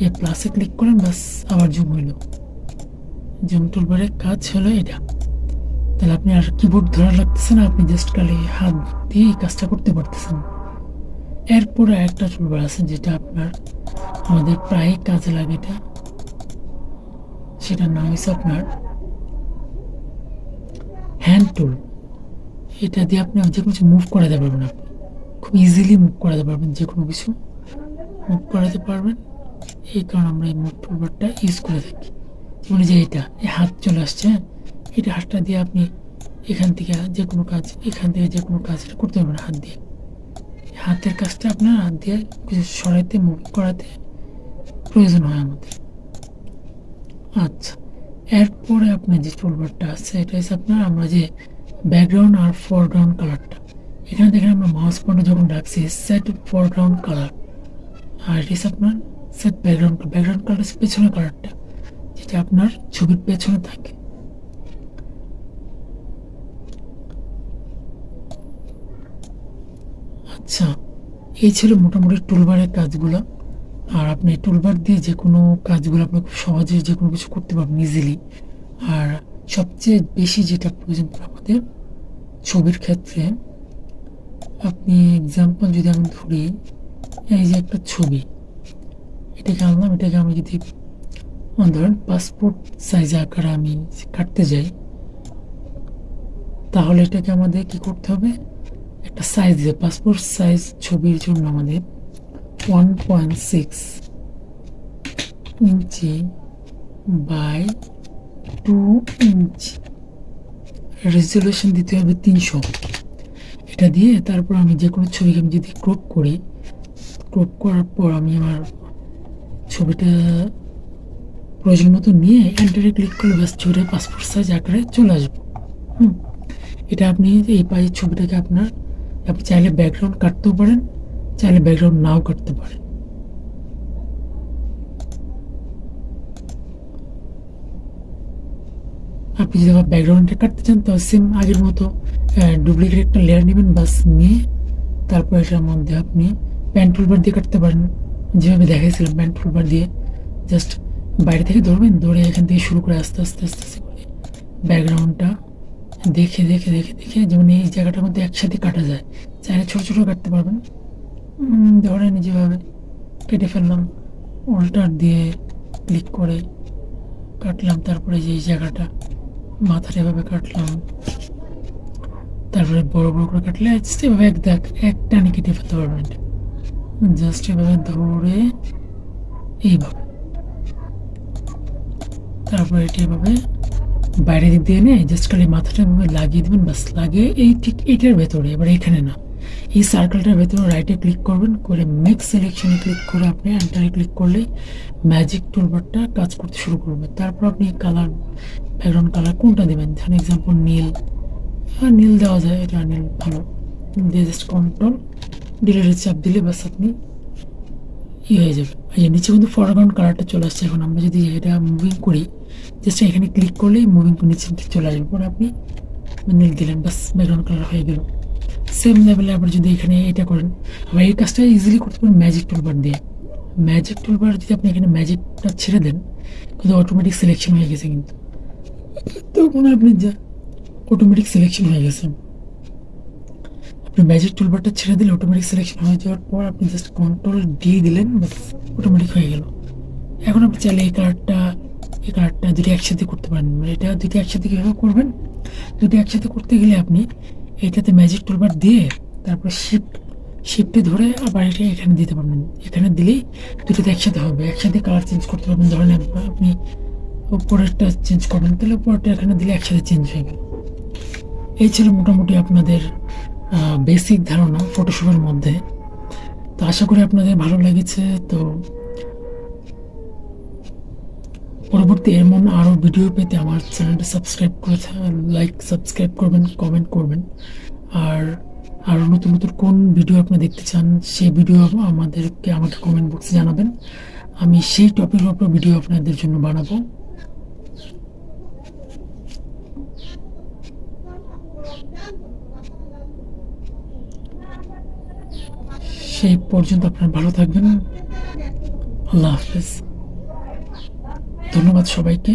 এই প্লাসে ক্লিক করলেন, বাস আবার জুম হইল। জুম টুলবারের কাজ হলো এটা। তাহলে আপনি আর কিবোর্ড ধরা লাগতেছে না, আপনি জাস্ট খালি হাত দিয়ে এই কাজটা করতে পারতেছেন। এরপরে একটা টুলবার আছে যেটা আপনার আমাদের প্রায় কাজে লাগে, এটা সেটার নাম হচ্ছে আপনার হ্যান্ড টুল। এটা দিয়ে আপনি যে কোনো কিছু মুভ করাতে পারবেন, আপনি খুব ইজিলি মুভ করাতে পারবেন, যে কোনো কিছু মুভ করাতে পারবেন। এই কারণে আমরা এই মুভ টুলবারটা ইউজ করে থাকি। যেমন যে এটা এই হাত চলে আসছে, এটা হাতটা দিয়ে আপনি এখান থেকে যে কোনো কাজ, এখান থেকে যে কোনো কাজ এটা করতে পারবেন হাত দিয়ে। হাতের কাজটা আপনার হাত দিয়ে কিছু সরাইতে মুভ করাতে প্রয়োজন হয় আমাদের। আচ্ছা, এরপরে আপনার যে টুলবারটা আছে এটা হচ্ছে আপনার আমরা যে ব্যাকগ্রাউন্ড আর ফরগ্রাউন্ড কালারটা, এখানে দেখেন আমরা মাউস পয়েন্টার যখন রাখছি সেট ফরগ্রাউন্ড কালার, আর এটা হচ্ছে আপনার সেট ব্যাকগ্রাউন্ড। ব্যাকগ্রাউন্ড কালার হচ্ছে পেছনের কালারটা, যেটা আপনার ছবির পেছনে থাকে। আচ্ছা, এই ছিল মোটামুটি টুলবারের কাজগুলো। আর আপনি টুলবার দিয়ে যে কোনো কাজগুলো আপনি খুব সহজে যে কোনো কিছু করতে পারবেন ইজিলি। আর সবচেয়ে বেশি যেটা প্রয়োজন পড়ে আমাদের ছবির ক্ষেত্রে, আপনি এক্সাম্পল যদি আমি ধরি, এই যে একটা ছবি, এটাকে আনলাম, এটাকে আমি যদি ধরেন পাসপোর্ট সাইজ আকারে আমি কাটতে যাই, তাহলে এটাকে আমাদের কি করতে হবে, একটা সাইজ দিয়ে পাসপোর্ট সাইজ ছবির জন্য আমাদের 1.6 ইঞ্চি বাই 2 ইঞ্চি রেজলিউশন দিতে হবে 300। এটা দিয়ে তারপর আমি যে কোনো ছবিকে আমি যদি ক্রপ করি, ক্রপ করার পর আমি আমার ছবিটা প্রয়োজন মতো নিয়ে এন্টারে ক্লিক করলে ব্যাস ছবিটা পাসপোর্ট সাইজ আকারে চলে আসবে। এটা আপনি এই পায়ের ছবিটাকে আপনি চাইলে ব্যাকগ্রাউন্ড কাটতেও পারেন, চাইলে ব্যাকগ্রাউন্ড নাও কাটতে পারেন। আপনি যদি আবার ব্যাকগ্রাউন্ডটা কাটতে চান তো সেম আগের মতো ডুপ্লিকেট একটা লেয়ার নেবেন, বাস নিয়ে তারপর এটার মধ্যে আপনি প্যান টুলবার দিয়ে কাটতে পারেন, যেভাবে দেখাইছিলাম প্যান টুলবার দিয়ে জাস্ট বাইরে থেকে ধরবেন, ধরে এখান থেকে শুরু করে আস্তে আস্তে আস্তে আস্তে করে ব্যাকগ্রাউন্ডটা দেখে দেখে দেখে দেখে, যেমন এই জায়গাটার মধ্যে একসাথে কাটা যায়, চাইলে ছোটো ছোটো কাটতে পারবেন। ধরেন যেভাবে কেটে ফেললাম, অল্টার দিয়ে ক্লিক করে কাটলাম, তারপরে যে এই জায়গাটা মাথাটা এভাবে কাটলাম, তারপরে বড় বড় করে কাটলে এভাবে এক টানে কেটে ফেলতে পারবেন। জাস্ট এভাবে ধরে এইভাবে, তারপরে এটি এভাবে বাইরের দিক দিয়ে এনে জাস্ট খালি মাথাটা এভাবে লাগিয়ে দেবেন, বাস লাগিয়ে এই ঠিক এইটার ভেতরে, এবার এখানে না, এই সার্কেলটার ভেতরে রাইটে ক্লিক করবেন, করে মেক সিলেকশনে ক্লিক করে আপনি এন্টারে ক্লিক করলেই ম্যাজিক টুলবারটা কাজ করতে শুরু করবে। তারপর আপনি কালার, ব্যাকগ্রাউন্ড কালার কোনটা দেবেন, ধরেন এক্সাম্পল নীল, নীল দেওয়া যায়, এটা নীল ভালো দিয়ে জাস্ট কন্ট্রোল ডিলিটের চাপ দিলে বাস আপনি হয়ে যাবে। এই নিচে কিন্তু ফরগ্রাউন্ড কালারটা চলে আসছে। এখন আমরা যদি এটা মুভিং করি, জাস্ট এখানে ক্লিক করলেই মুভিং নিচে চলে আসবে, পরে আপনি নীল দিলেন, বাস ব্যাকগ্রাউন্ড কালার হয়ে গেল। সেম লেভেলে আবার যদি এখানে এটা করেন, আবার এই কাজটা ইজিলি করতে পারেন ম্যাজিক টুলবার দিয়ে। ম্যাজিক টুলবার যদি আপনি এখানে ম্যাজিকটা ছেড়ে দেন, কিন্তু অটোমেটিক সিলেকশন হয়ে গেছে, কিন্তু তখন আপনি যা অটোমেটিক সিলেকশন হয়ে গেছে। আপনি ম্যাজিক টুলবারটা ছেড়ে দিলে অটোমেটিক সিলেকশন হয়ে যাওয়ার পর আপনি জাস্ট কন্ট্রোল ডি দিলেন, বাস অটোমেটিক হয়ে গেল। এখন আপনি চাইলে এই কালারটা দুটি একসাথে করতে পারেন। এটা দুটি একসাথে কীভাবে করবেন, দুটি একসাথে করতে গেলে আপনি এটাতে ম্যাজিক টুলবার দিয়ে তারপর শিফটে ধরে আবার এটা এখানে দিতে পারবেন। এখানে দিলেই দুটোতে একসাথে হবে, একসাথে কালার চেঞ্জ করতে পারবেন। ধরেন আপনি উপরেরটা চেঞ্জ করবেন, তাহলে উপরেরটা এখানে দিলে একসাথে চেঞ্জ হয়ে গেল। এই ছিল মোটামুটি আপনাদের বেসিক ধারণা ফটোশপের মধ্যে। তো আশা করি আপনাদের ভালো লেগেছে। তো পরবর্তী এমন আরও ভিডিও পেতে আমার চ্যানেলটা সাবস্ক্রাইব করে সাবস্ক্রাইব করবেন, কমেন্ট করবেন। আর আরও নতুন নতুন কোন ভিডিও আপনি দেখতে চান সেই ভিডিও আমাকে কমেন্ট বক্সে জানাবেন। আমি সেই টপিকের উপর ভিডিও আপনাদের জন্য বানাবো। সেই পর্যন্ত আপনারা ভালো থাকবেন। আল্লাহ হাফেজ। ধন্যবাদ সবাইকে।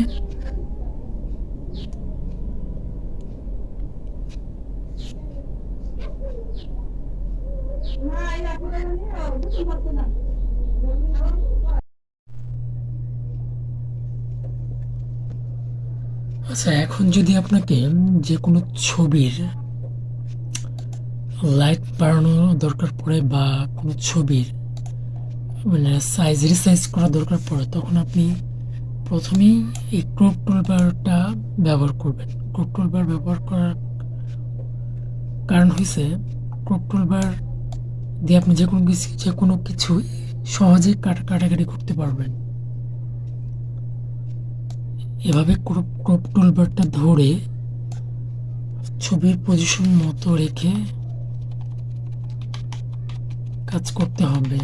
আচ্ছা, এখন যদি আপনাকে যে কোনো ছবির লাইট বাড়ানোর দরকার পড়ে বা কোনো ছবির মানে সাইজ রিসাইজ করা দরকার পড়ে, তখন আপনি প্রথমেই এই ক্রপ টুলবারটা ব্যবহার করবেন। ক্রপ টুলবার ব্যবহার করার কারণ হয়েছে, ক্রপ টুলবার দিয়ে আপনি যে কোনো কিছু সহজেই কাটাকাটি করতে পারবেন। এভাবে ক্রপ টুলবারটা ধরে ছবির পজিশন মতো রেখে কাজ করতে হবে।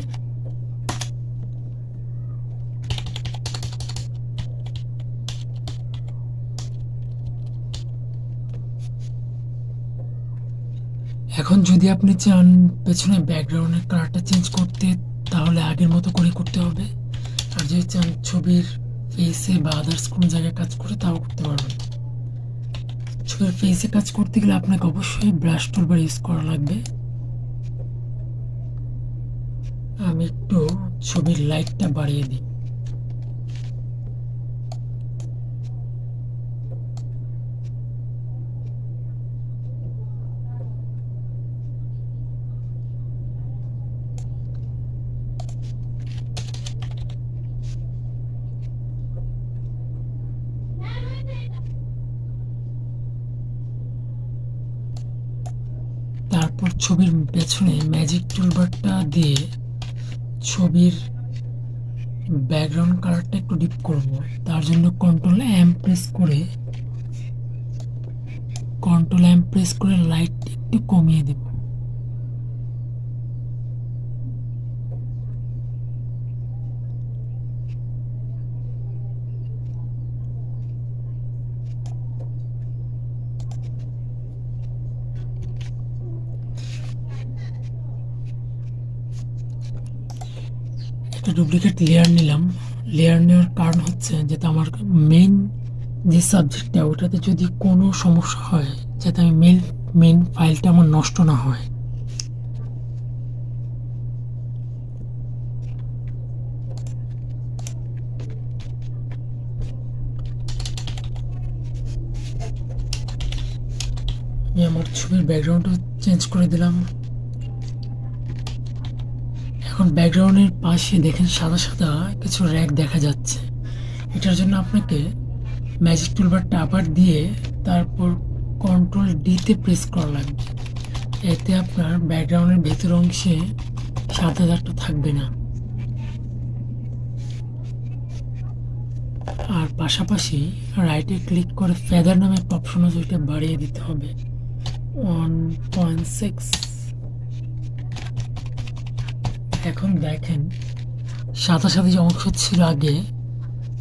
এখন যদি আপনি চান পেছনে ব্যাকগ্রাউন্ডের কালারটা চেঞ্জ করতে, তাহলে আগের মতো করে করতে হবে। আর যদি চান ছবির ফেসে বা আদার্স কোনো জায়গায় কাজ করে, তাও করতে পারবেন। ছবির ফেসে কাজ করতে গেলে আপনাকে অবশ্যই ব্রাশ টুলবার ইউজ করা লাগবে। আমি একটু ছবির লাইটটা বাড়িয়ে দিই। তারপর ছবির পেছনে ম্যাজিক টুলবারটা দিয়ে ছবির ব্যাকগ্রাউন্ড কালারটা একটু ডিপ করব। তার জন্য কন্ট্রোল এম প্রেস করে লাইট একটু কমিয়ে দেব। একটা ডুপ্লিকেট লেয়ার নিলাম। লেয়ার নেওয়ার কারণ হচ্ছে যাতে আমার মেইন যে সাবজেক্টটা, ওটাতে যদি কোনো সমস্যা হয়, যাতে আমি মেইন ফাইলটা আমার নষ্ট না হয়। আমি আমার ছবির ব্যাকগ্রাউন্ডটা চেঞ্জ করে দিলাম। এখন ব্যাকগ্রাউন্ডের পাশে দেখেন সাদা সাদা কিছু র্যাক দেখা যাচ্ছে। এটার জন্য আপনাকে ম্যাজিক টুলবারটা আবার দিয়ে তারপর কন্ট্রোল ডিতে প্রেস করা লাগবে। এতে আপনার ব্যাকগ্রাউন্ডের ভেতর অংশে সাদা দাগটা থাকবে না। আর পাশাপাশি রাইটে ক্লিক করে ফেদার নামে অপশন আছে, ওইটা বাড়িয়ে দিতে হবে 1.6। এখন দেখেন সাদা সাদা যে অংশ ছিল আগে,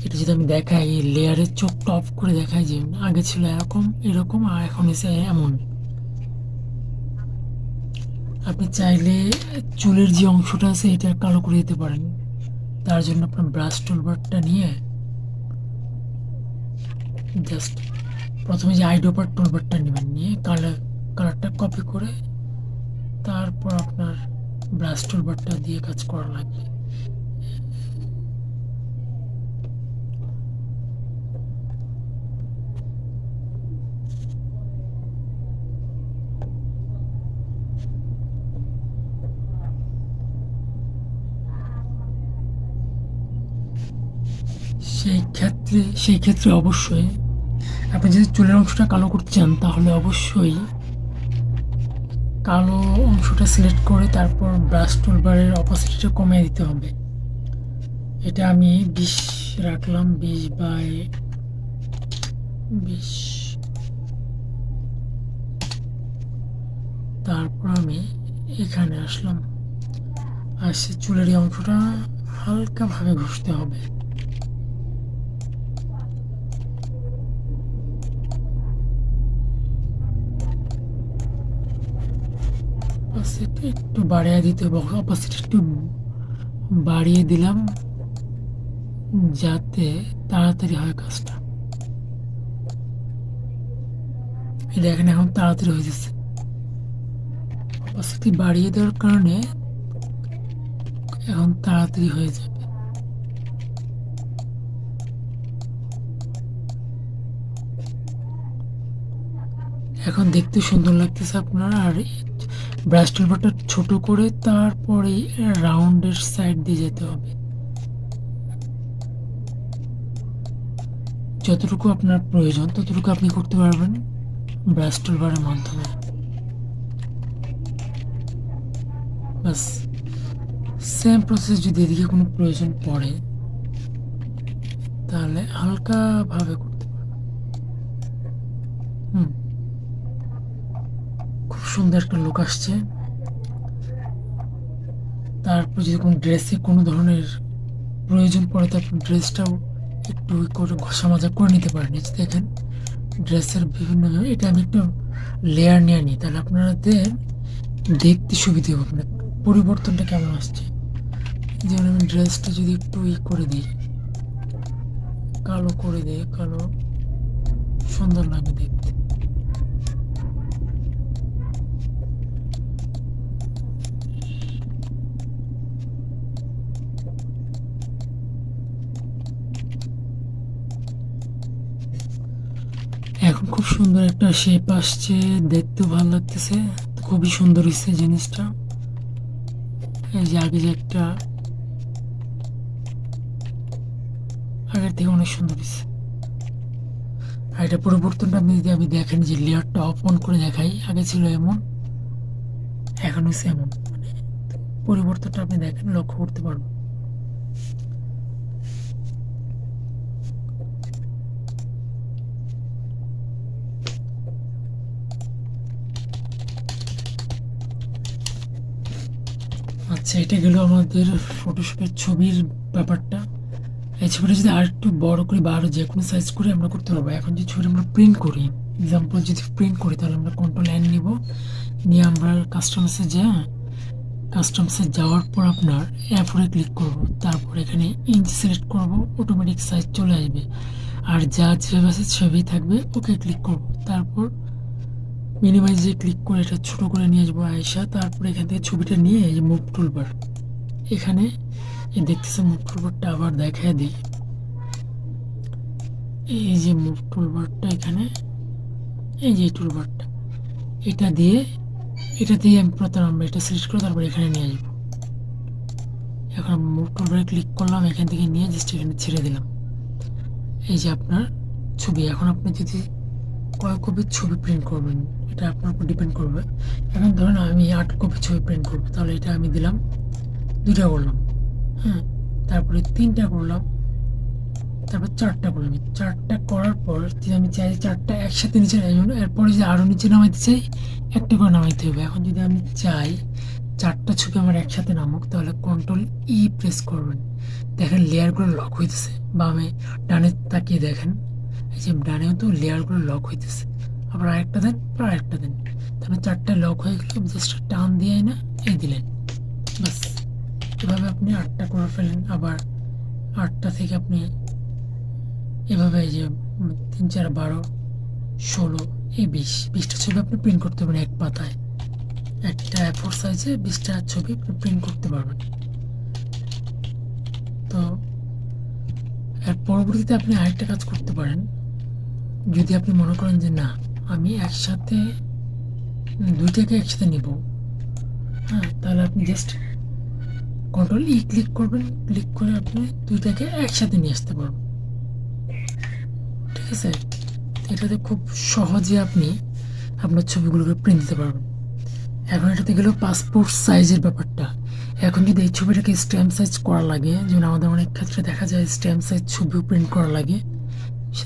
এটা যদি আমি দেখাই, লেয়ারের চোখটা অফ করে দেখাই যে আগে ছিল এরকম আর এখন এসে এমন। আপনি চাইলে চুলের যে অংশটা আছে এটা কালো করে দিতে পারেন। তার জন্য আপনার ব্রাশ টুলবারটা নিয়ে জাস্ট প্রথমে যে আইড্রপার টুলবারটা নেবেন, নিয়ে কালারটা কপি করে তারপর আপনার ব্রাশ টুলবারটা দিয়ে কাজ করা লাগবে। সেই ক্ষেত্রে অবশ্যই আপনি যদি চুলের অংশটা কালো করতে চান, তাহলে অবশ্যই কালো অংশটা সিলেক্ট করে তারপর ব্রাশ টুলবারের অপাসিটিটা কমিয়ে দিতে হবে। এটা আমি 20 রাখলাম, 20/20। তারপর আমি এখানে আসলাম, আসছে চুলের অংশটা হালকাভাবে ঘষতে হবে। অপাসিটি একটু বাড়িয়ে দিতে হবে, অপাসিটি একটু বাড়িয়ে দিলাম যাতে তাড়াতাড়ি হয় কাজটা। এই দেখেন এখন তাড়াতাড়ি হয়ে যাচ্ছে। অপাসিটি বাড়িয়ে দেওয়ার কারণে এখন তাড়াতাড়ি হয়ে যাবে। এখন দেখতে সুন্দর লাগতেছে আপনার। আর ব্রাশ টুলবারটা ছোট করে তারপরে রাউন্ডের সাইড দিয়ে যেতে হবে। যতটুকু আপনার প্রয়োজন ততটুকু আপনি করতে পারবেন ব্রাশ টুলবারের মাধ্যমে। বাস সেম প্রসেস যদি এদিকে কোনো প্রয়োজন পড়ে তাহলে হালকাভাবে করতে পারবেন। খুব সুন্দর একটা লুক আসছে। তারপর যদি কোনো ড্রেসে কোনো ধরনের প্রয়োজন পড়ে তো আপনি ড্রেসটাও একটু করে ঘষা মাজা করে নিতে পারেন। এই যে দেখেন ড্রেসের বিভিন্ন, এটা আমি একটু লেয়ার নিয়ে নিই, তাহলে আপনাদের দেখতে সুবিধা হবে আপনার পরিবর্তনটা কেমন আসছে। যেমন আমি ড্রেসটা যদি একটু করে দিই, কালো করে দিই, কালো সুন্দর লাগে দেখতে। এখন খুব সুন্দর একটা শেপ আসছে, দেখতেও ভালো লাগতেছে, খুবই সুন্দর হচ্ছে জিনিসটা। এই যে আগে যে একটা, আগের থেকে অনেক সুন্দর হচ্ছে। আর এটা পরিবর্তনটা আপনি যদি আমি দেখেন যে লেয়ারটা অফ অন করে দেখাই, আগে ছিল এমন, এখন হচ্ছে এমন, মানে পরিবর্তনটা আপনি দেখেন, লক্ষ্য করতে পারবেন। আচ্ছা, এটা গেল আমাদের ফটোশপের ছবির ব্যাপারটা। এই ছবিটা যদি আর একটু বড় করি বা আরো যে কোনো সাইজ করে আমরা করতে পারবো। এখন যে ছবিটা আমরা প্রিন্ট করি, এক্সাম্পল যদি প্রিন্ট করি তাহলে আমরা কন্ট্রোল এন নিব, নিয়ে আমরা কাস্টমসে যাওয়ার পর আপনার অ্যাপরে ক্লিক করব, তারপর এখানে ইঞ্চ সিলেক্ট করব, অটোমেটিক সাইজ চলে আসবে। আর যা যেভাবে আছে সেভাবেই থাকবে। ওকে ক্লিক করব, তারপর মিনিমাইজে ক্লিক করে এটা ছোট করে নিয়ে আসবো আয়সা। তারপর এখান থেকে ছবিটা নিয়ে এই যে মুভ টুলবার, এখানে এই দেখতেছে মুভ টুলবারটা আবার দেখা দিই। এই যে মুভ টুলবারটা এখানে, এই যে টুলবারটা, এটা দিয়ে আমি প্রথমে আমরা এটা সিলেক্ট করে তারপর এখানে নিয়ে আসবো। এখন মুভ টুলবারে ক্লিক করলাম, এখান থেকে নিয়ে জাস্ট এখানে ছেড়ে দিলাম। এই যে আপনার ছবি। এখন আপনি যদি কয় কপির ছবি প্রিন্ট করবেন এটা আপনার উপর ডিপেন্ড করবে। এখন ধরুন আমি 8 কপি ছবি প্রিন্ট করবো, তাহলে এটা আমি দিলাম 2টা করলাম, হ্যাঁ, তারপরে 3টা করলাম, তারপর 4টা করলাম। 4টা করার পর যদি আমি চাই 4টা একসাথে নিচে নামাবো, এরপরে যদি আরও নিচে নামাইতে চাই একটা করে নামাইতে হবে। এখন যদি আমি চাই 4টা ছবি আমার একসাথে নামুক, তাহলে কন্ট্রোল ই প্রেস করবেন। দেখেন লেয়ারগুলো লক হইতেছে। বামে ডানে তাকিয়ে দেখেন, এই যে ডানেও তো লেয়ারগুলো লক হইতেছে। আবার আরেকটা দেন, আরেকটা দেন, তাহলে 4টা লক হয়ে গেল। জাস্ট টান দিয়ে না এই দিলেন, বাস। এভাবে আপনি 8টা করে ফেলেন। আবার 8টা থেকে আপনি এভাবে এই যে 3, 4, 12, 16, এই 20টা ছবি আপনি প্রিন্ট করতে পারবেন এক পাতায়। একটা A4 সাইজে 20টা ছবি আপনি প্রিন্ট করতে পারবেন। তো এর পরবর্তীতে আপনি আরেকটা কাজ করতে পারেন। যদি আপনি মনে করেন যে না, আমি একসাথে 2টাকে একসাথে নিব, হ্যাঁ, তাহলে আপনি জাস্ট কন্ট্রোল ই ক্লিক করবেন। ক্লিক করে আপনি 2টাকে একসাথে নিয়ে আসতে পারবেন। ঠিক আছে, এটাতে খুব সহজে আপনি আপনার ছবিগুলোকে প্রিন্ট দিতে পারবেন। এখন এটাতে গেল পাসপোর্ট সাইজের ব্যাপারটা। এখন যদি এই ছবিটাকে স্ট্যাম্প সাইজ করা লাগে, যেমন আমাদের অনেক ক্ষেত্রে দেখা যায় স্ট্যাম্প সাইজ ছবিও প্রিন্ট করা লাগে,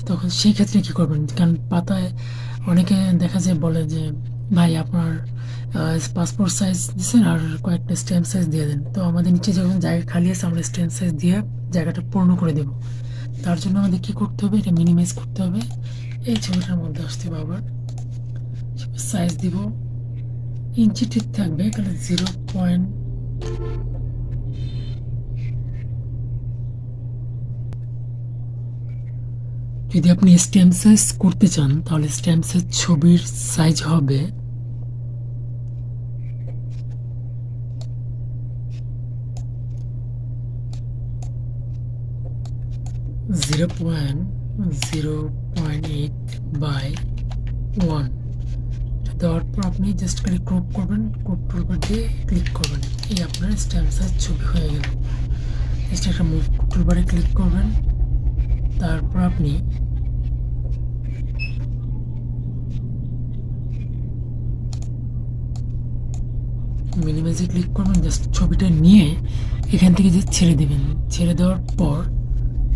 তখন সেই ক্ষেত্রে কী করবেন? কারণ পাতায় অনেকে দেখা যায় বলে যে ভাই আপনার পাসপোর্ট সাইজ দিচ্ছেন আর কয়েকটা স্ট্যাম্প সাইজ দিয়ে দেন। তো আমাদের নিচে যখন জায়গা খালি আছে আমরা স্ট্যাম্প সাইজ দিয়ে জায়গাটা পূর্ণ করে দেব। তার জন্য আমাদের কী করতে হবে, এটা মিনিমাইজ করতে হবে, এই ছবিটার মধ্যে আসতে হবে। আবার সাইজ দিব, ইঞ্চি ঠিক থাকবে, এখানে 0. যদি আপনি স্ট্যাম্প সাইজ করতে চান তাহলে স্ট্যাম্প সাইজ ছবির সাইজ হবে 0.08 বাই 1। দেওয়ার পর আপনি জাস্ট খালি ক্রপ করবেন, ক্রপ টুলবার দিয়ে ক্লিক করবেন, এই আপনার স্ট্যাম্প সাইজ ছবি হয়ে গেল। জাস্ট একটা মুভ টুলবারে ক্লিক করবেন, তারপর আপনি মিনিমাইজে ক্লিক করবেন, জাস্ট ছবিটা নিয়ে এখান থেকে যে ছেড়ে দেবেন। ছেড়ে দেওয়ার পর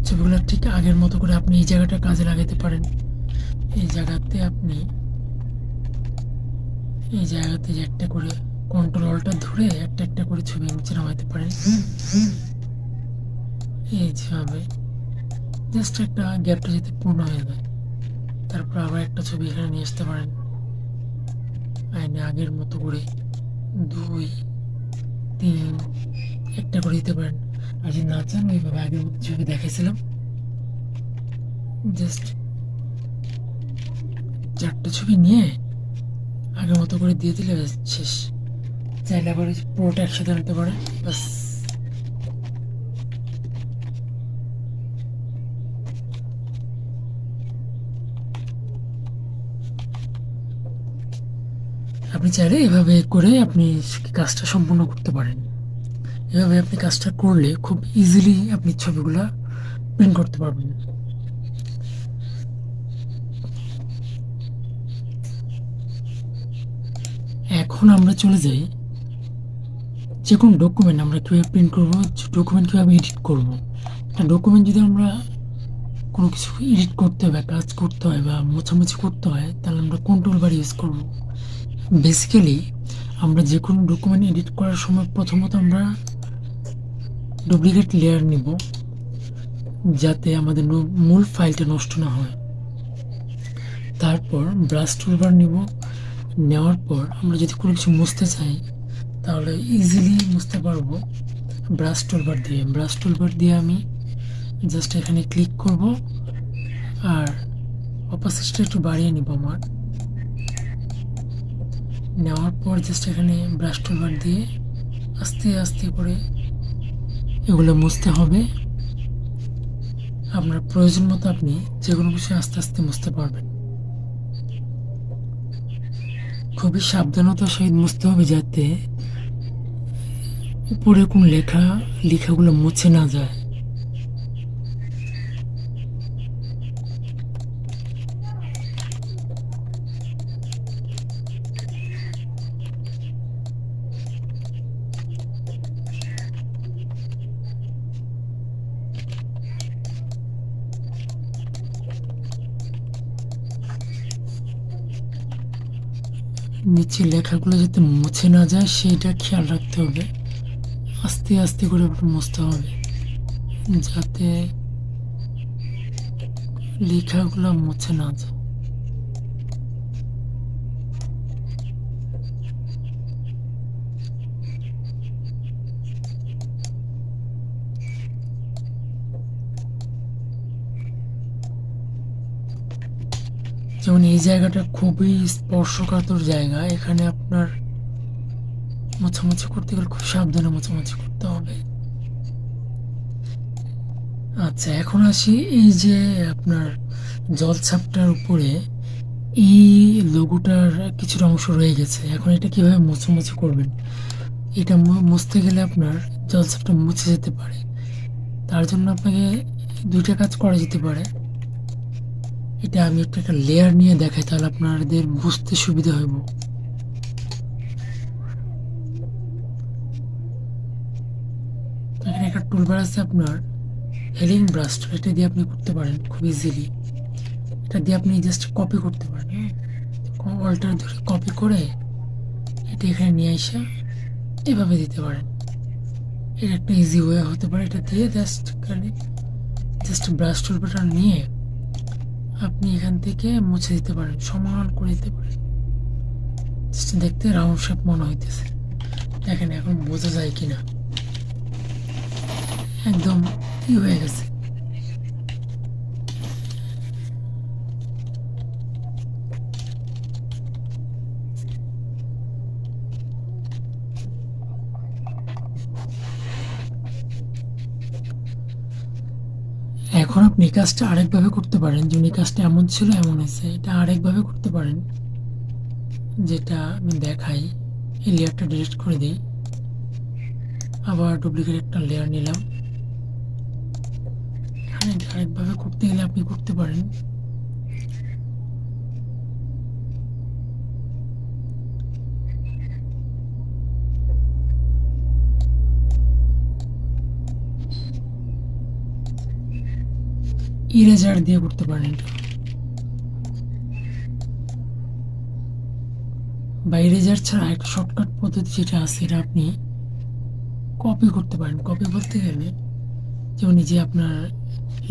ছবিগুলো ঠিক আগের মতো করে আপনি এই জায়গাটা কাজে লাগাতে পারেন। এই জায়গাতে আপনি এই জায়গাতে যে একটা করে কন্ট্রোল অল্টটা ধরে একটা একটা করে ছবি নিচে নামাইতে পারেন। এই যেভাবে জাস্ট একটা গ্যাপটা যাতে পূর্ণ হয়ে যায়। তারপর আবার একটা ছবি এখানে নিয়ে আসতে পারেন, আইনে আগের মতো করে 2, 3 একটা করে দিতে পারেন। আর যদি না চান ওইভাবে আগের মতো ছবি দেখাইছিলাম, জাস্ট 4টা ছবি নিয়ে আগের মতো করে দিয়ে দিলে শেষ। চাইলে আবার পুরোটা একসাথে নিতে পারে, বাস। আপনি চাইলে এভাবে করে আপনি কাজটা সম্পূর্ণ করতে পারেন। এভাবে আপনি কাজটা করলে খুব ইজিলি আপনি ছবিগুলা প্রিন্ট করতে পারবেন। এখন আমরা চলে যাই যে কোনো ডকুমেন্ট আমরা কীভাবে প্রিন্ট করবো, ডকুমেন্ট কীভাবে এডিট করবো। একটা ডকুমেন্ট যদি আমরা কোনো কিছু এডিট করতে হয় বা কাজ করতে হয় বা মোছামুছি করতে হয়, তাহলে আমরা কন্ট্রোল বার ইউজ করবো। বেসিক্যালি আমরা যে কোনো ডকুমেন্ট এডিট করার সময় প্রথমত আমরা ডুপ্লিকেট লেয়ার নিব, যাতে আমাদের মূল ফাইলটা নষ্ট না হয়। তারপর ব্রাশ টুলবার নিব, নেওয়ার পর আমরা যদি কোনো কিছু মুছতে চাই তাহলে ইজিলি মুছতে পারবো ব্রাশ টুলবার দিয়ে। ব্রাশ টুলবার দিয়ে আমি জাস্ট এখানে ক্লিক করব আর অপোজিটটা একটু বাড়িয়ে নিব আমার। নেওয়ার পর জাস্ট এখানে ব্রাশ টুলবার দিয়ে আস্তে আস্তে করে এগুলো মুছতে হবে। আপনার প্রয়োজন মতো আপনি যে কোনো কিছু আস্তে আস্তে মুছতে পারবেন। খুবই সাবধানতার সহিত মুছতে হবে, যাতে উপরে কোন লেখাগুলো মুছে না যায়। নিচে লেখাগুলো যাতে মুছে না যায় সেটা খেয়াল রাখতে হবে। আস্তে আস্তে করে মুছতে হবে যাতে লেখাগুলো মুছে না যায়। যেমন এই জায়গাটা খুবই স্পর্শকাতর জায়গা, এখানে আপনার মোছামুছি করতে গেলে খুব সাবধানে মোছামুছি করতে হবে। আচ্ছা, এখন আসি এই যে আপনার জলছাপটার উপরে এই লোগোটার কিছুটা অংশ রয়ে গেছে। এখন এটা কিভাবে মোছামুছি করবেন? এটা মুছতে গেলে আপনার জলছাপটা মুছে যেতে পারে। তার জন্য আপনাকে দুইটা কাজ করা যেতে পারে। এটা আমি একটা লেয়ার নিয়ে দেখাই, তাহলে আপনাদের বুঝতে সুবিধা হইব। এখানে একটা টুলবার আছে আপনার হেলিং ব্রাশ, এটা দিয়ে আপনি করতে পারেন খুব ইজিলি। এটা দিয়ে আপনি জাস্ট কপি করতে পারেন, অল্টার ধরে কপি করে এটা এখানে নিয়ে আসা এভাবে দিতে পারেন। এটা একটা ইজি ওয়ে হতে পারে। এটা দিয়ে জাস্ট ব্রাশ টুলটা নিয়ে আপনি এখান থেকে মুছে দিতে পারেন, সমান করে দিতে পারেন। জাস্ট দেখতে রাউন্ড শেপ মনে হইতেছে। দেখেন এখন বোঝা যায় কিনা, একদম কি হয়ে গেছে। এখন আপনি কাজটা আরেকভাবে করতে পারেন। যদি কাজটা এমন ছিল এমন হয়েছে, এটা আরেকভাবে করতে পারেন, যেটা আমি দেখাই। এই লেয়ারটা ডিলিট করে দিই, আবার ডুপ্লিকেট একটা লেয়ার নিলাম। এখানে আরেকভাবে করতে গেলে আপনি করতে পারেন। ইরেজার দিয়ে করতে পারেন এটা, বা ইরেজার ছাড়া একটা শর্টকাট পদ্ধতি যেটা আছে, এটা আপনি কপি করতে পারেন। কপি বলতে গেলে যেমন যে আপনার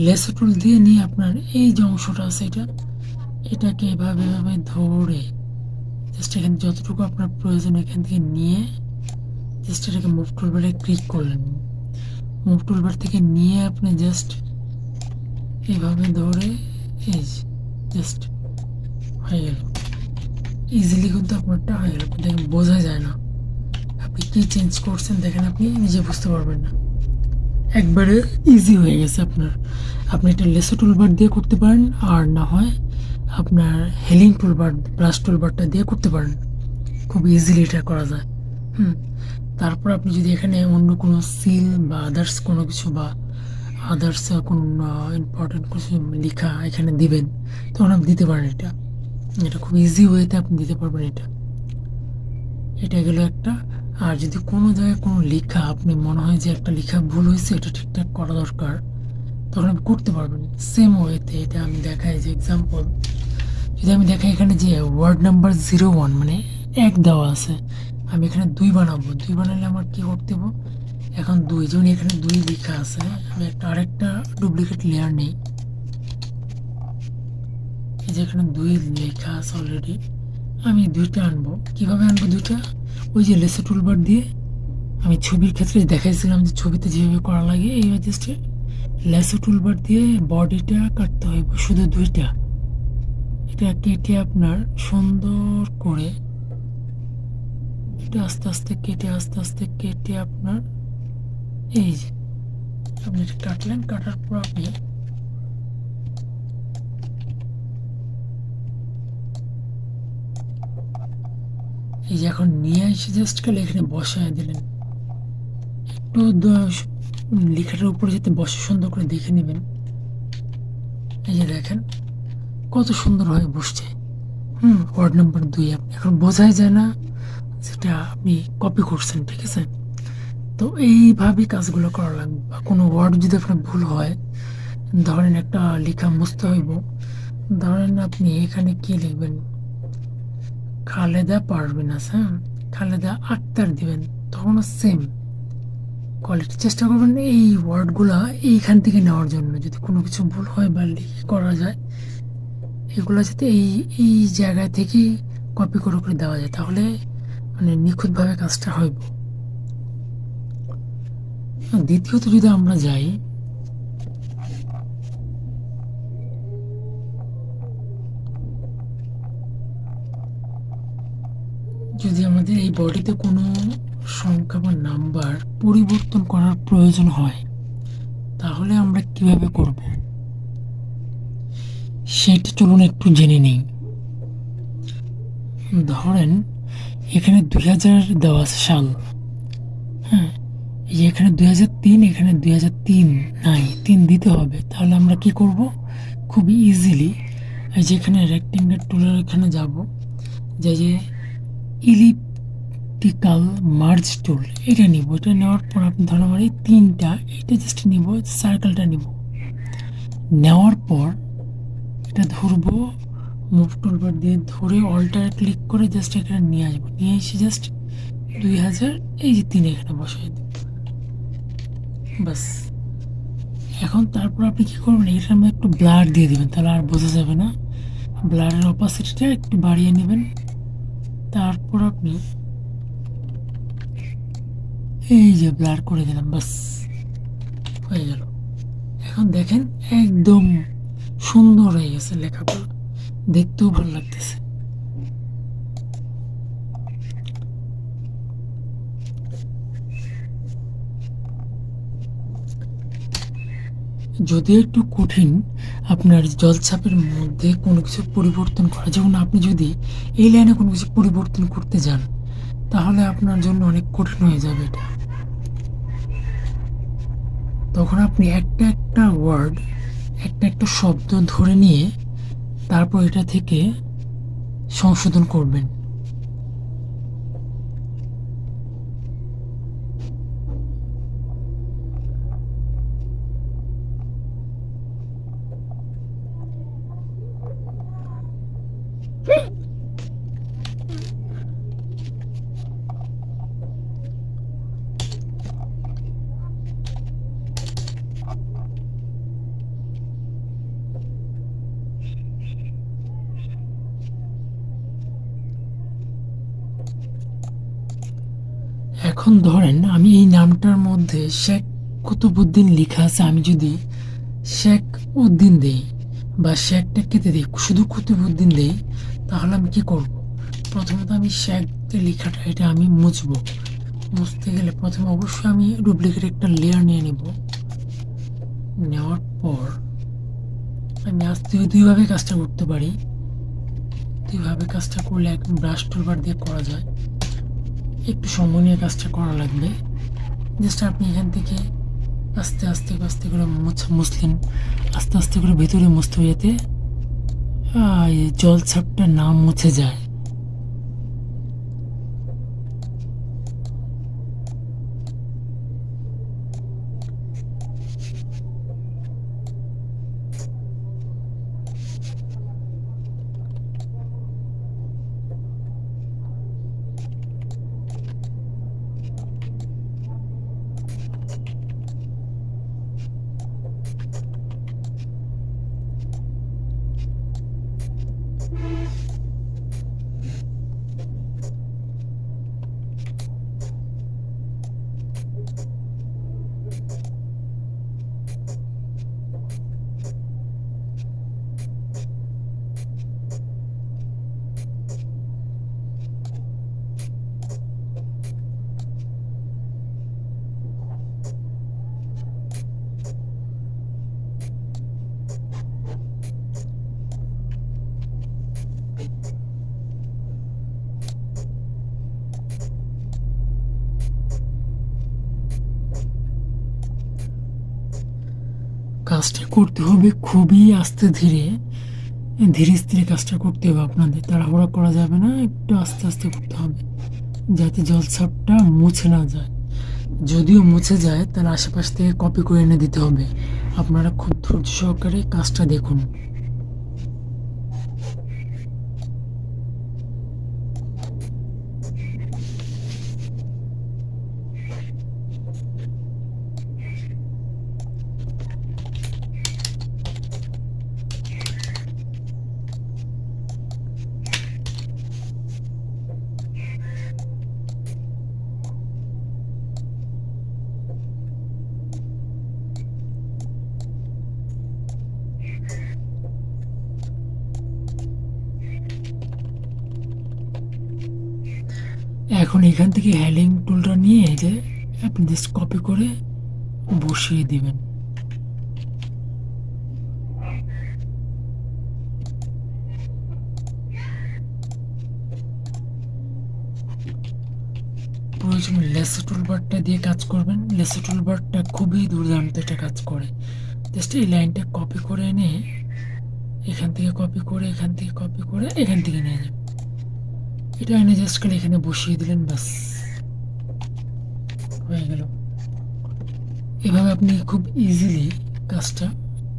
লেসো টুল দিয়ে নিয়ে আপনার এই যে অংশটা আছে এটাকে এভাবে এভাবে ধরে জাস্ট এখানে যতটুকু আপনার প্রয়োজন এখান থেকে নিয়ে জাস্ট এটাকে মুভ টুলবারে ক্লিক করলেন। মুভ টুলবার থেকে নিয়ে আপনি জাস্ট এইভাবে ধরে এই জাস্ট হয়ে গেল। ইজিলি কিন্তু আপনারটা হয়ে গেল, দেখেন বোঝা যায় না আপনি কি চেঞ্জ করছেন। দেখেন আপনি নিজে বুঝতে পারবেন না, একবারে ইজি হয়ে গেছে আপনার। আপনি এটা লেসো টুলবার দিয়ে করতে পারেন, আর না হয় আপনার হেলিং টুলবার ব্রাশ টুলবারটা দিয়ে করতে পারেন। খুব ইজিলি এটা করা যায়। তারপর আপনি যদি এখানে অন্য কোনো সিল বা আদার্স কোনো কিছু বা আদার্স কোনো ইম্পর্টেন্ট কিছু লেখা এখানে দিবেন, তখন আপনি দিতে পারেন। এটা খুব ইজি ওয়েতে আপনি দিতে পারবেন। এটা গেল একটা। আর যদি কোনো জায়গায় কোনো লেখা আপনি মনে হয় যে একটা লেখা ভুল হয়েছে, এটা ঠিকঠাক করা দরকার, তখন আপনি করতে পারবেন সেম ওয়েতে। এটা আমি দেখাই যে এক্সাম্পল, যদি আমি দেখাই এখানে যে ওয়ার্ড নাম্বার 01 মানে 1 দেওয়া আছে, আমি এখানে 2 বানাবো। 2 বানালে আমার কি করতে হবে, এখন 2 যেমন এখানে 2 লেখা আছে, আমি আরেকটা ডুপ্লিকেট লেয়ার নেই। এই যে এখানে 2 লেখা আছে অলরেডি, আমি 2টা আনবো। কিভাবে আনবো 2টা? ওই যে লেসো টুলবার দিয়ে আমি ছবির ক্ষেত্রে দেখাইছিলাম যে ছবিতে যেভাবে করা লাগে, এই জাস্ট লেসো টুলবার দিয়ে বডিটা কাটতে হবে, শুধু 2টা। এটা কেটে আপনার সুন্দর করে এটা আস্তে আস্তে কেটে আপনার এই যে আপনি এটা কাটলেন। কাটার পর আপনি এই যে এখন নিয়ে এসে জাস্ট খালি এখানে বসায় দিলেন। একটু লেখাটার উপরে যাতে বসে সুন্দর করে দেখে নেবেন। এই যে দেখেন কত সুন্দরভাবে বসছে। ওয়ার্ড নাম্বার 2 আপনি এখন বোঝাই যায় না সেটা আপনি কপি করছেন, ঠিক আছে? তো এইভাবে কাজগুলো করা লাগবে। বা কোনো ওয়ার্ড যদি আপনার ভুল হয়, ধরেন একটা লেখা মুছতে হইব, ধরেন আপনি এখানে কি লিখবেন, খালেদা পারবেন, হ্যাঁ খালেদা আক্তার দিবেন, তখন সেম কোয়ালিটি চেষ্টা করবেন এই ওয়ার্ডগুলা এইখান থেকে নেওয়ার জন্য। যদি কোনো কিছু ভুল হয় বা লিখে করা যায়, এগুলো যাতে এই জায়গা থেকেই কপি করে দেওয়া যায়, তাহলে মানে নিখুঁতভাবে কাজটা হইব। দ্বিতীয়ত যদি আমরা যাই, যদি আমাদের এই বডিতে কোনো সংখ্যা বা নাম্বার পরিবর্তন করার প্রয়োজন হয়, তাহলে আমরা কিভাবে করব সেটা চলুন একটু জেনে নেই। ধরেন এখানে 2000 দেওয়া আছে সাল, হ্যাঁ এখানে 2003, এখানে 2003 নাই, 3 দিতে হবে। তাহলে আমরা কি করব, খুবই ইজিলি যেখানে রেক্টেঙ্গেল টুলের এখানে যাব, যে ইলিপটিক্যাল মার্জ টুল এটা নিব। এটা নেওয়ার পর আপনি ধরুন আমার এই 3টা, এটা জাস্ট নিব, সার্কেলটা নিব। নেওয়ার পর এটা ধরবো, মুভ টুলবার দিয়ে ধরে অল্টার ক্লিক করে জাস্ট এখানে নিয়ে আসবো। নিয়ে এসে জাস্ট 2000, এই যে 3 এখানে বসাই দিন, বাস। এখন তারপর আপনি কি করবেন, এটার মধ্যে একটু ব্লার দিয়ে দিবেন, তাহলে আর বোঝা যাবে না। ব্লারের অপাসিটিটা একটু বাড়িয়ে নেবেন। তারপর আপনি এই যে ব্লার করে দিলাম, বাস হয়ে গেল। এখন দেখেন একদম সুন্দর হয়ে গেছে, লেখাগুলো দেখতেও ভালো লাগতেছে। যদিও একটু কঠিন আপনার জলছাপের মধ্যে কোনো কিছু পরিবর্তন করা, যেমন আপনি যদি এই লাইনে কোনো কিছু পরিবর্তন করতে যান তাহলে আপনার জন্য অনেক কঠিন হয়ে যাবে এটা। তখন আপনি একটা একটা ওয়ার্ড, একটা একটা শব্দ ধরে নিয়ে তারপর এটা থেকে সংশোধন করবেন। এখন ধরেন আমি এই নামটার মধ্যে শেখ কুতুবুদ্দিন লেখা আছে, আমি যদি শেখ উদ্দিন দেই বা শেখটা কেটে দিই, শুধু কুতুবুদ্দিন দেই, তাহলে আমি কি করব? প্রথমত আমি শেখ যে লেখাটা এটা আমি মুছবো। মুছতে গেলে প্রথমে অবশ্যই আমি ডুপ্লিকেট একটা লেয়ার নিয়ে নেব। নেওয়ার পর আমি আস্তে দুইভাবে কাজটা করতে পারি। দুইভাবে কাজটা করলে এক ব্রাশ টুলবার দিয়ে করা যায়, একটু সময় নিয়ে কাজটা করা লাগবে। জাস্ট আপনি এখান থেকে আস্তে আস্তে আস্তে করে মুছলেন, আস্তে আস্তে করে ভেতরে মুছতে যেতে জল ছাপটা না মুছে যায়। কাজটা করতে হবে খুবই আস্তে ধীরে, ধীরে স্থিরে কাজটা করতে হবে আপনাদের, তাড়াহুড়া করা যাবে না, একটু আস্তে আস্তে করতে হবে যাতে জলছাপটা মুছে না যায়। যদিও মুছে যায় তাহলে আশেপাশ থেকে কপি করে এনে দিতে হবে। আপনারা খুব ধৈর্য সহকারে কাজটা দেখুন। এখন এখান থেকে হ্যালিং টুলটা নিয়ে যে আপনি জাস্ট কপি করে বসিয়ে দিবেন। প্রয়োজন লেসো টুলবারটা দিয়ে কাজ করবেন। লেসো টুলবারটা খুবই দুর্দান্ত একটা কাজ করে। জাস্ট এই লাইনটা কপি করে এনে এখান থেকে কপি করে, এখান থেকে কপি করে, এখান থেকে নিয়ে যাবেন। এটা এনে জাস্ট করে এখানে বসিয়ে দিলেন, ব্যাস হয়ে গেল। এভাবে আপনি খুব ইজিলি কাজটা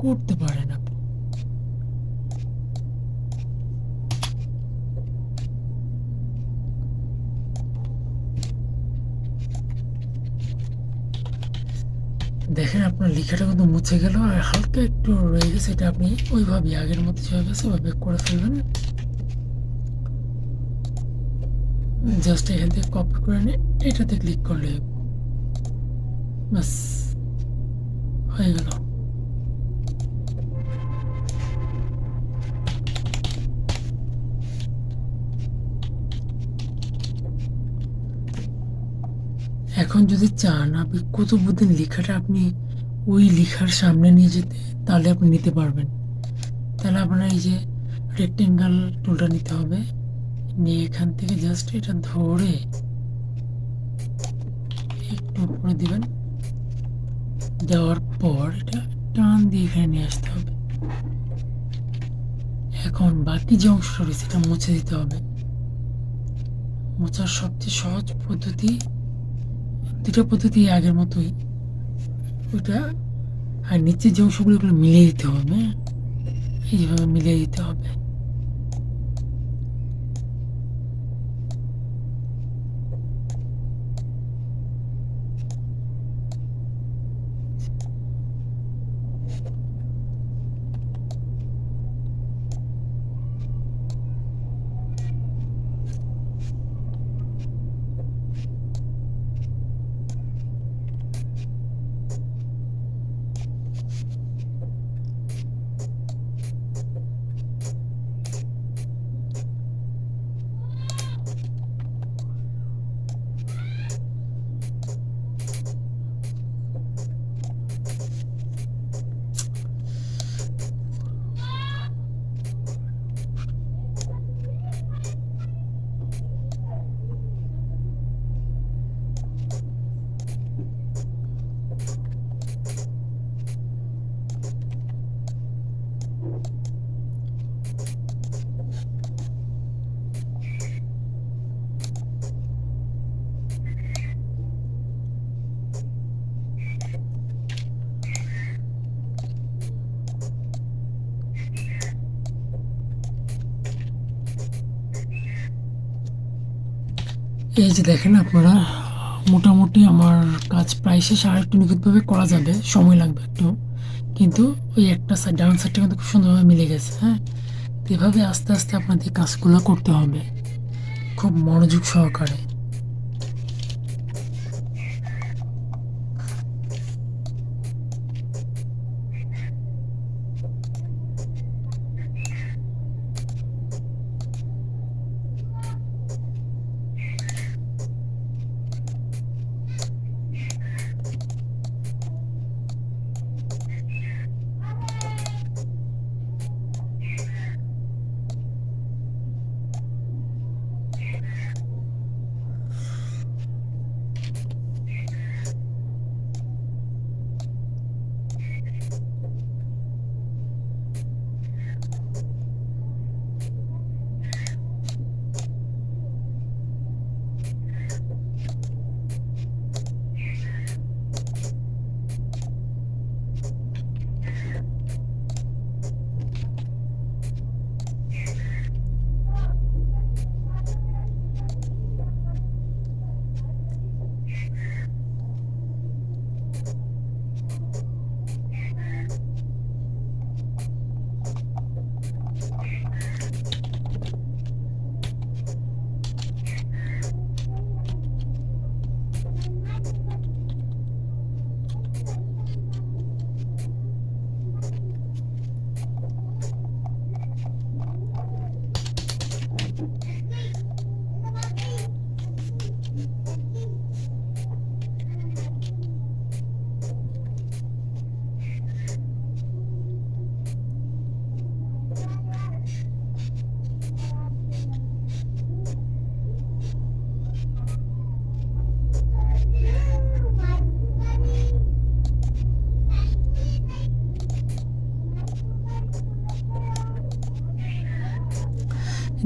করতে পারেন। আপনি দেখেন আপনার লেখাটা কিন্তু মুছে গেল, আর হালকা একটু রয়ে গেছে, এটা আপনি ওইভাবে আগের মতো যেভাবে আছে ওইভাবে করে ফেলবেন। জাস্ট এখান থেকে কপি করে নিয়ে এটাতে ক্লিক করলে ব্যাস হয়ে গেল। এখন যদি চান আপনি কুতুবউদ্দিন লেখাটা আপনি ওই লেখার সামনে নিয়ে যেতে, তাহলে আপনি নিতে পারবেন। তাহলে আপনার এই যে রেক্টেঙ্গেল টুলটা নিতে হবে, নিয়ে এখান থেকে জাস্ট এটা ধরে একটু উপরে দিবেন, দেওয়ার পর এটা টান দিয়ে এখানে নিয়ে আসতে হবে। এখন বাকি যে অংশটা রয়েছে এটা মুছে দিতে হবে। মোছার সবচেয়ে সহজ পদ্ধতি, দুটো পদ্ধতি আগের মতোই, ওইটা আর নিচের যে অংশগুলো এগুলো মিলিয়ে দিতে হবে, এইভাবে মিলিয়ে দিতে হবে। এই যে দেখেন আপনারা, মোটামুটি আমার কাজ প্রায় শেষ, আর একটু নিখুঁতভাবে করা যাবে, সময় লাগবে একটু, কিন্তু ওই একটা সাইড ডাউন সাইডটা কিন্তু খুব সুন্দরভাবে মিলে গেছে। হ্যাঁ, তো এভাবে আস্তে আস্তে আপনাদের কাজগুলো করতে হবে খুব মনোযোগ সহকারে।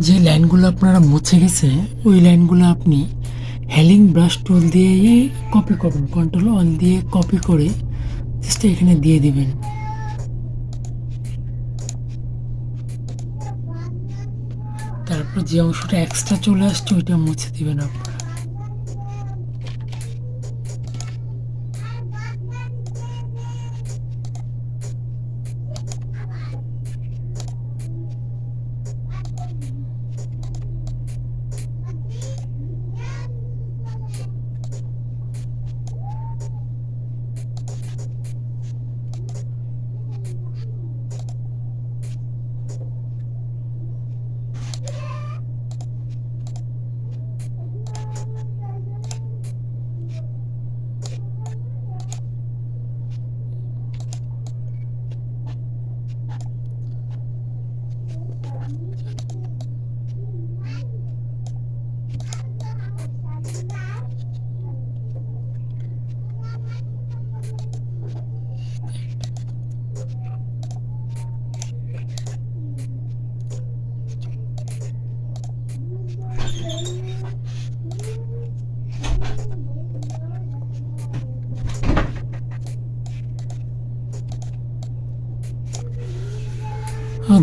যে লাইনগুলো আপনারা মুছে গেছে ওই লাইনগুলো আপনি হেলিং ব্রাশ টুল দিয়ে কপি করবেন, কন্ট্রোল অন দিয়ে কপি করে জাস্ট এখানে দিয়ে দিবেন। তারপর যে অংশটা এক্সট্রা চলে আসছে ওইটা মুছে দিবেন আপনারা।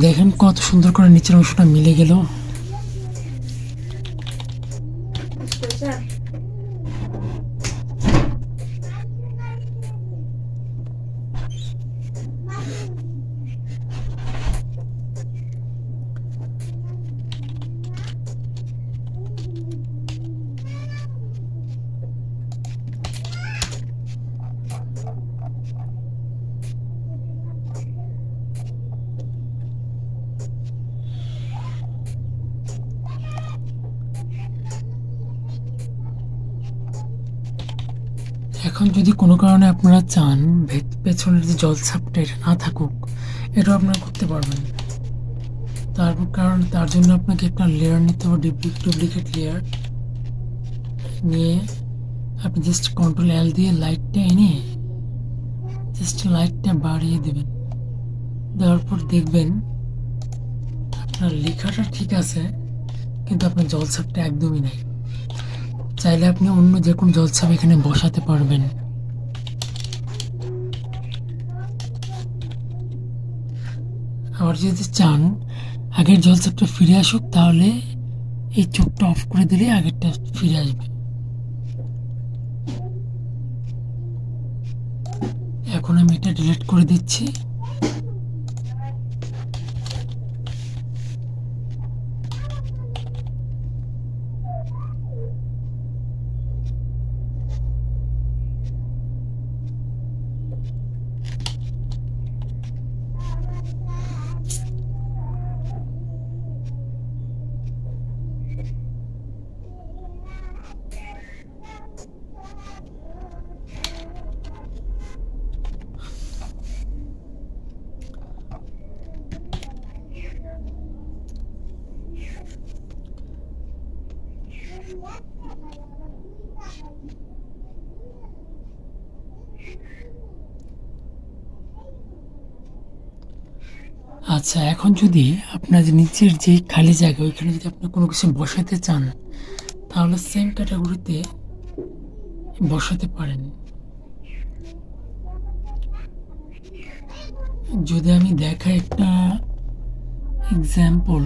দেখেন কত সুন্দর করে নিচের অংশটা মিলে গেল। এখন যদি কোনো কারণে আপনারা চান পেছনের যে জলছাপটা এটা না থাকুক, এটাও আপনারা করতে পারবেন। তার জন্য আপনাকে একটা লেয়ার নিতে হবে, ডুপ্লিকেট লেয়ার নিয়ে আপনি জাস্ট Ctrl+L দিয়ে লাইটটা এনে জাস্ট লাইটটা বাড়িয়ে দেবেন। দেওয়ার পর দেখবেন আপনার লেখাটা ঠিক আছে, কিন্তু আপনার জলছাপটা একদমই নাই। চাইলে আপনি অন্য যে কোনো জলছাপ এখানে বসাতে পারবেন। আবার যদি চান আগের জলছাপটা ফিরে আসুক, তাহলে এই চোখটা অফ করে দিলে আগেরটা ফিরে আসবে। এখন আমি এটা ডিলিট করে দিচ্ছি। আচ্ছা, এখন যদি আপনার যে নিচের যে খালি জায়গা ওইখানে যদি আপনি কোনো কিছু বসাতে চান, তাহলে সেম ক্যাটাগরিতে বসাতে পারেন। যদি আমি দেখাই একটা এক্সাম্পল,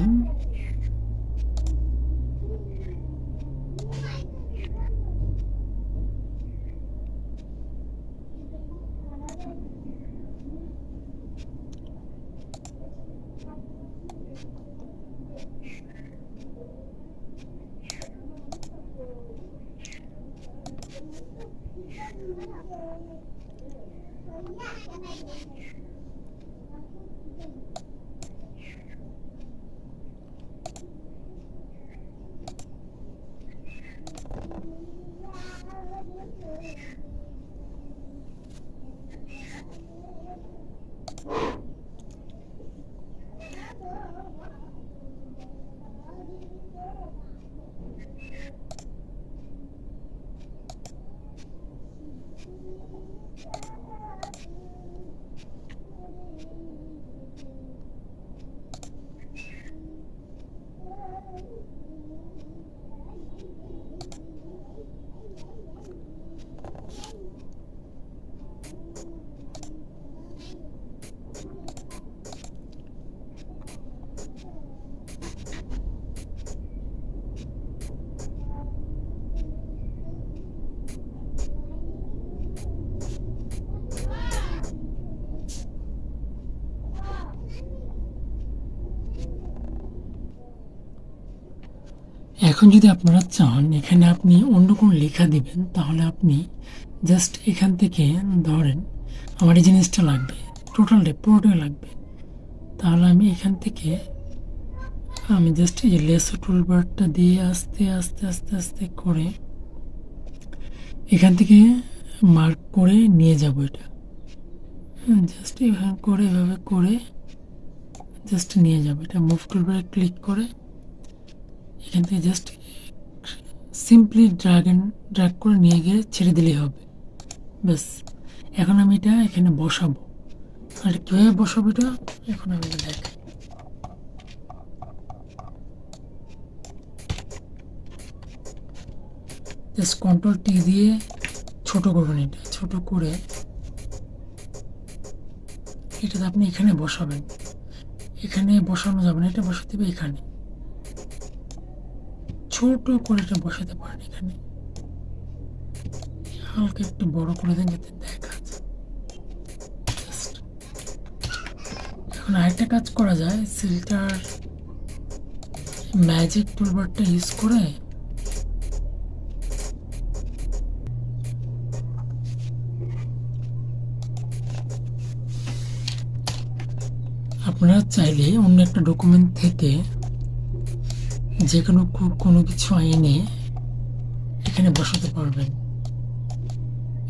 এখন যদি আপনারা চান এখানে আপনি অন্য কোনো লেখা দিবেন, তাহলে আপনি জাস্ট এখান থেকে ধরেন আমার এই জিনিসটা লাগবে, পুরোটাই লাগবে, তাহলে আমি এখান থেকে আমি জাস্ট এই লেসো টুলবারটা দিয়ে আস্তে আস্তে আস্তে আস্তে করে এখান থেকে মার্ক করে নিয়ে যাব। এটা জাস্ট এভাবে করে জাস্ট নিয়ে যাব। এটা মুভ টুলবারে ক্লিক করে এখান থেকে জাস্ট সিম্পলি ড্র্যাগ করে নিয়ে গিয়ে ছেড়ে দিলেই হবে, ব্যাস। এখন আমি এটা এখানে বসাবো। আর কীভাবে বসাবো এটা এখন আমি দেখাই। জাস্ট Ctrl+T দিয়ে ছোট করবেন। এটা ছোট করে এটাতে আপনি এখানে বসাবেন। এখানে বসানো যাবে না, এটা বসাতে হবে এখানে, ছোট করে এটা বসাতে পারেন। এখানে হালকা একটু বড় করে দেন যাতে দেখা যায়। Just এখন আরেকটা কাজ করা যায়, সিলটার ম্যাজিক টুলবারটা ইউজ করে আপনারা চাইলে অন্য একটা ডকুমেন্ট থেকে যে কোনো কিছু এনে এখানে বসাতে পারবেন।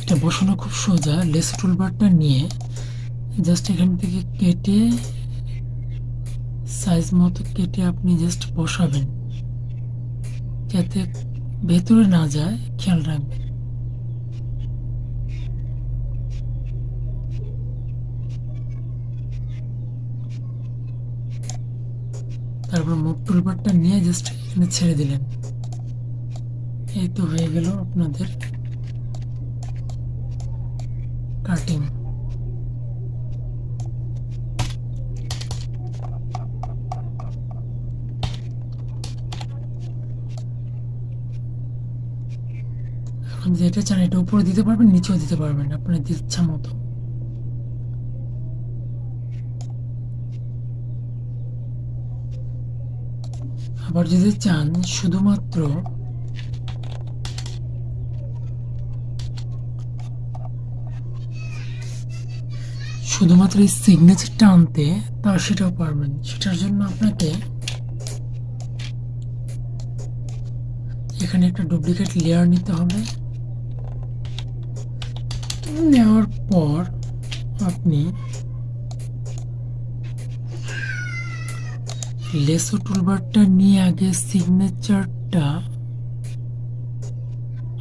এটা বসানো খুব সোজা। লেস টুলবারটা নিয়ে জাস্ট এখান থেকে কেটে সাইজ মতো কেটে আপনি জাস্ট বসাবেন, যাতে ভেতরে না যায় খেয়াল রাখবেন। তারপর মুভ টুলবারটা নিয়ে জাস্ট এখানে ছেড়ে দিলেন। এই তো হয়ে গেল আপনাদের কাটিং। এখন যেটা চান এটা উপরে দিতে পারবেন, নিচেও দিতে পারবেন আপনার ইচ্ছা মতো। আবার যদি চান শুধুমাত্র এই সিগনেচারটা আনতে, তা সেটাও পারবেন। সেটার জন্য আপনাকে এখানে একটা ডুপ্লিকেট লেয়ার নিতে হবে। নেওয়ার পর আপনি লেসো টুলবারটা নিয়ে আগে সিগনেচারটা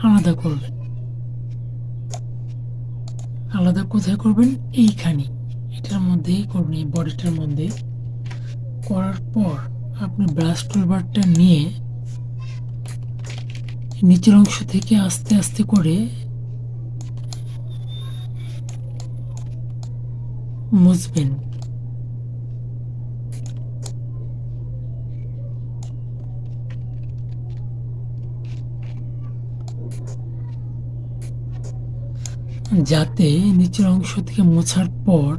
আলাদা করবেন। আলাদা কোথায় করবেন? এইখানে, এটার মধ্যেই করবেন, এই বডিটার মধ্যে। করার পর আপনি ব্রাশ টুলবারটা নিয়ে নিচের অংশ থেকে আস্তে আস্তে করে মুছবেন। যাতে নিচের অংশ থেকে মোছার পর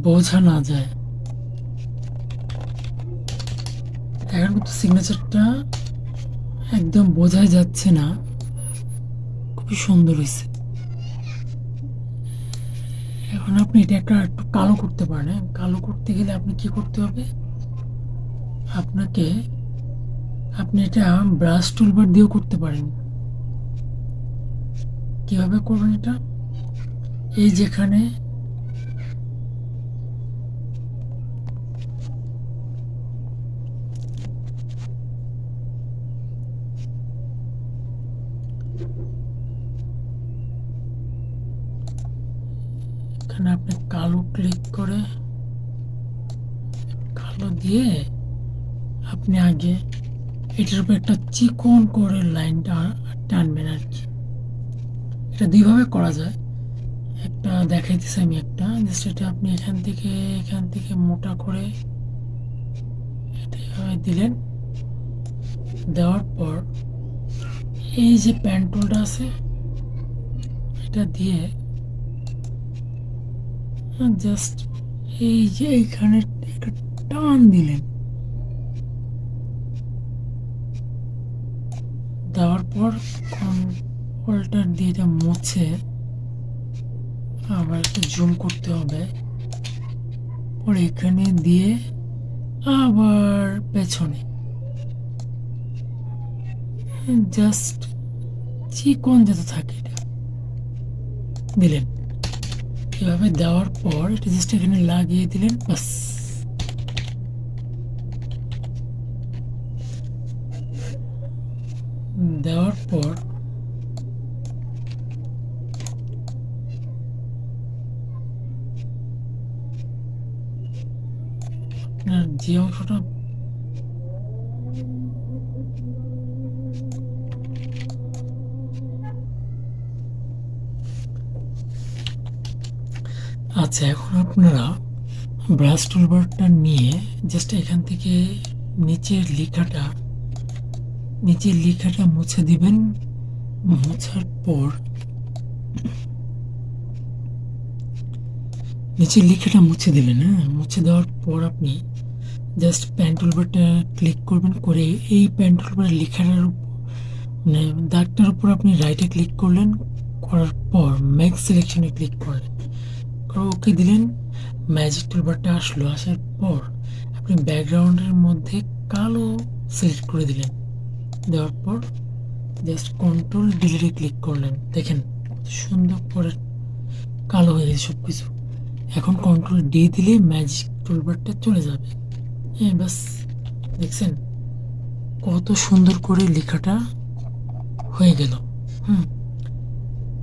বোঝা না যায়। এখন কিন্তু সিগনেচারটা একদম বোঝাই যাচ্ছে না, খুবই সুন্দর হয়েছে। এখন আপনি এটা একটু কালো করতে পারেন। কালো করতে গেলে আপনি কি করতে হবে? আপনি এটা ব্রাশ টুলবার দিয়েও করতে পারেন। কিভাবে করবেন এটা? এই যেখানে এখানে আপনি কালো ক্লিক করে কালো দিয়ে আপনি আগে এটার উপর একটা চিকন করে লাইনটা টানবেন আর কি। এটা দুইভাবে করা যায়। একটা দেখাইতেছি আমি, একটা জাস্ট এটা আপনি এখান থেকে মোটা করে এটা এভাবে দিলেন। দেওয়ার পর এই যে প্যান টুলটা আছে এটা দিয়ে জাস্ট এই যে এইখানে একটা টান দিলেন। দেওয়ার পর কন্ট্রোলটার দিয়ে এটা মুছে আবার একটু জুম করতে হবে। পরে এখানে দিয়ে আবার পেছনে জাস্ট চিকন যাতে থাকে এটা দিলেন। এভাবে দেওয়ার পর এটা জাস্ট এখানে লাগিয়ে দিলেন, বাস। দেওয়ার পর আপনার যে অংশটা আচ্ছা, এখন আপনারা ব্রাশ টুলবারটা নিয়ে জাস্ট এখান থেকে নিচের লেখাটা মুছে দিবেন। মোছার পর নিচের লেখাটা মুছে দিবেন। হ্যাঁ, মুছে দেওয়ার পর আপনি জাস্ট পেন টুলবারটা ক্লিক করবেন, করে এই পেন টুলবারের লেখাটার মানে দাগটার উপর আপনি রাইটে ক্লিক করলেন, করার পর মেক সিলেকশনে ক্লিক করলেন, ওকে দিলেন। ম্যাজিক টুলবারটা আসলো, আসার পর আপনি ব্যাকগ্রাউন্ডের মধ্যে কালো সিলেক্ট করে দিলেন। দেওয়ার পর জাস্ট কন্ট্রোল ডিলিটে ক্লিক করলেন। দেখেন সুন্দর করে কালো হয়ে গেছে সব কিছু। এখন কন্ট্রোল ডি দিলে ম্যাজিক টুলবারটা চলে যাবে। হ্যাঁ, বাস দেখছেন কত সুন্দর করে লেখাটা হয়ে গেল। হুম,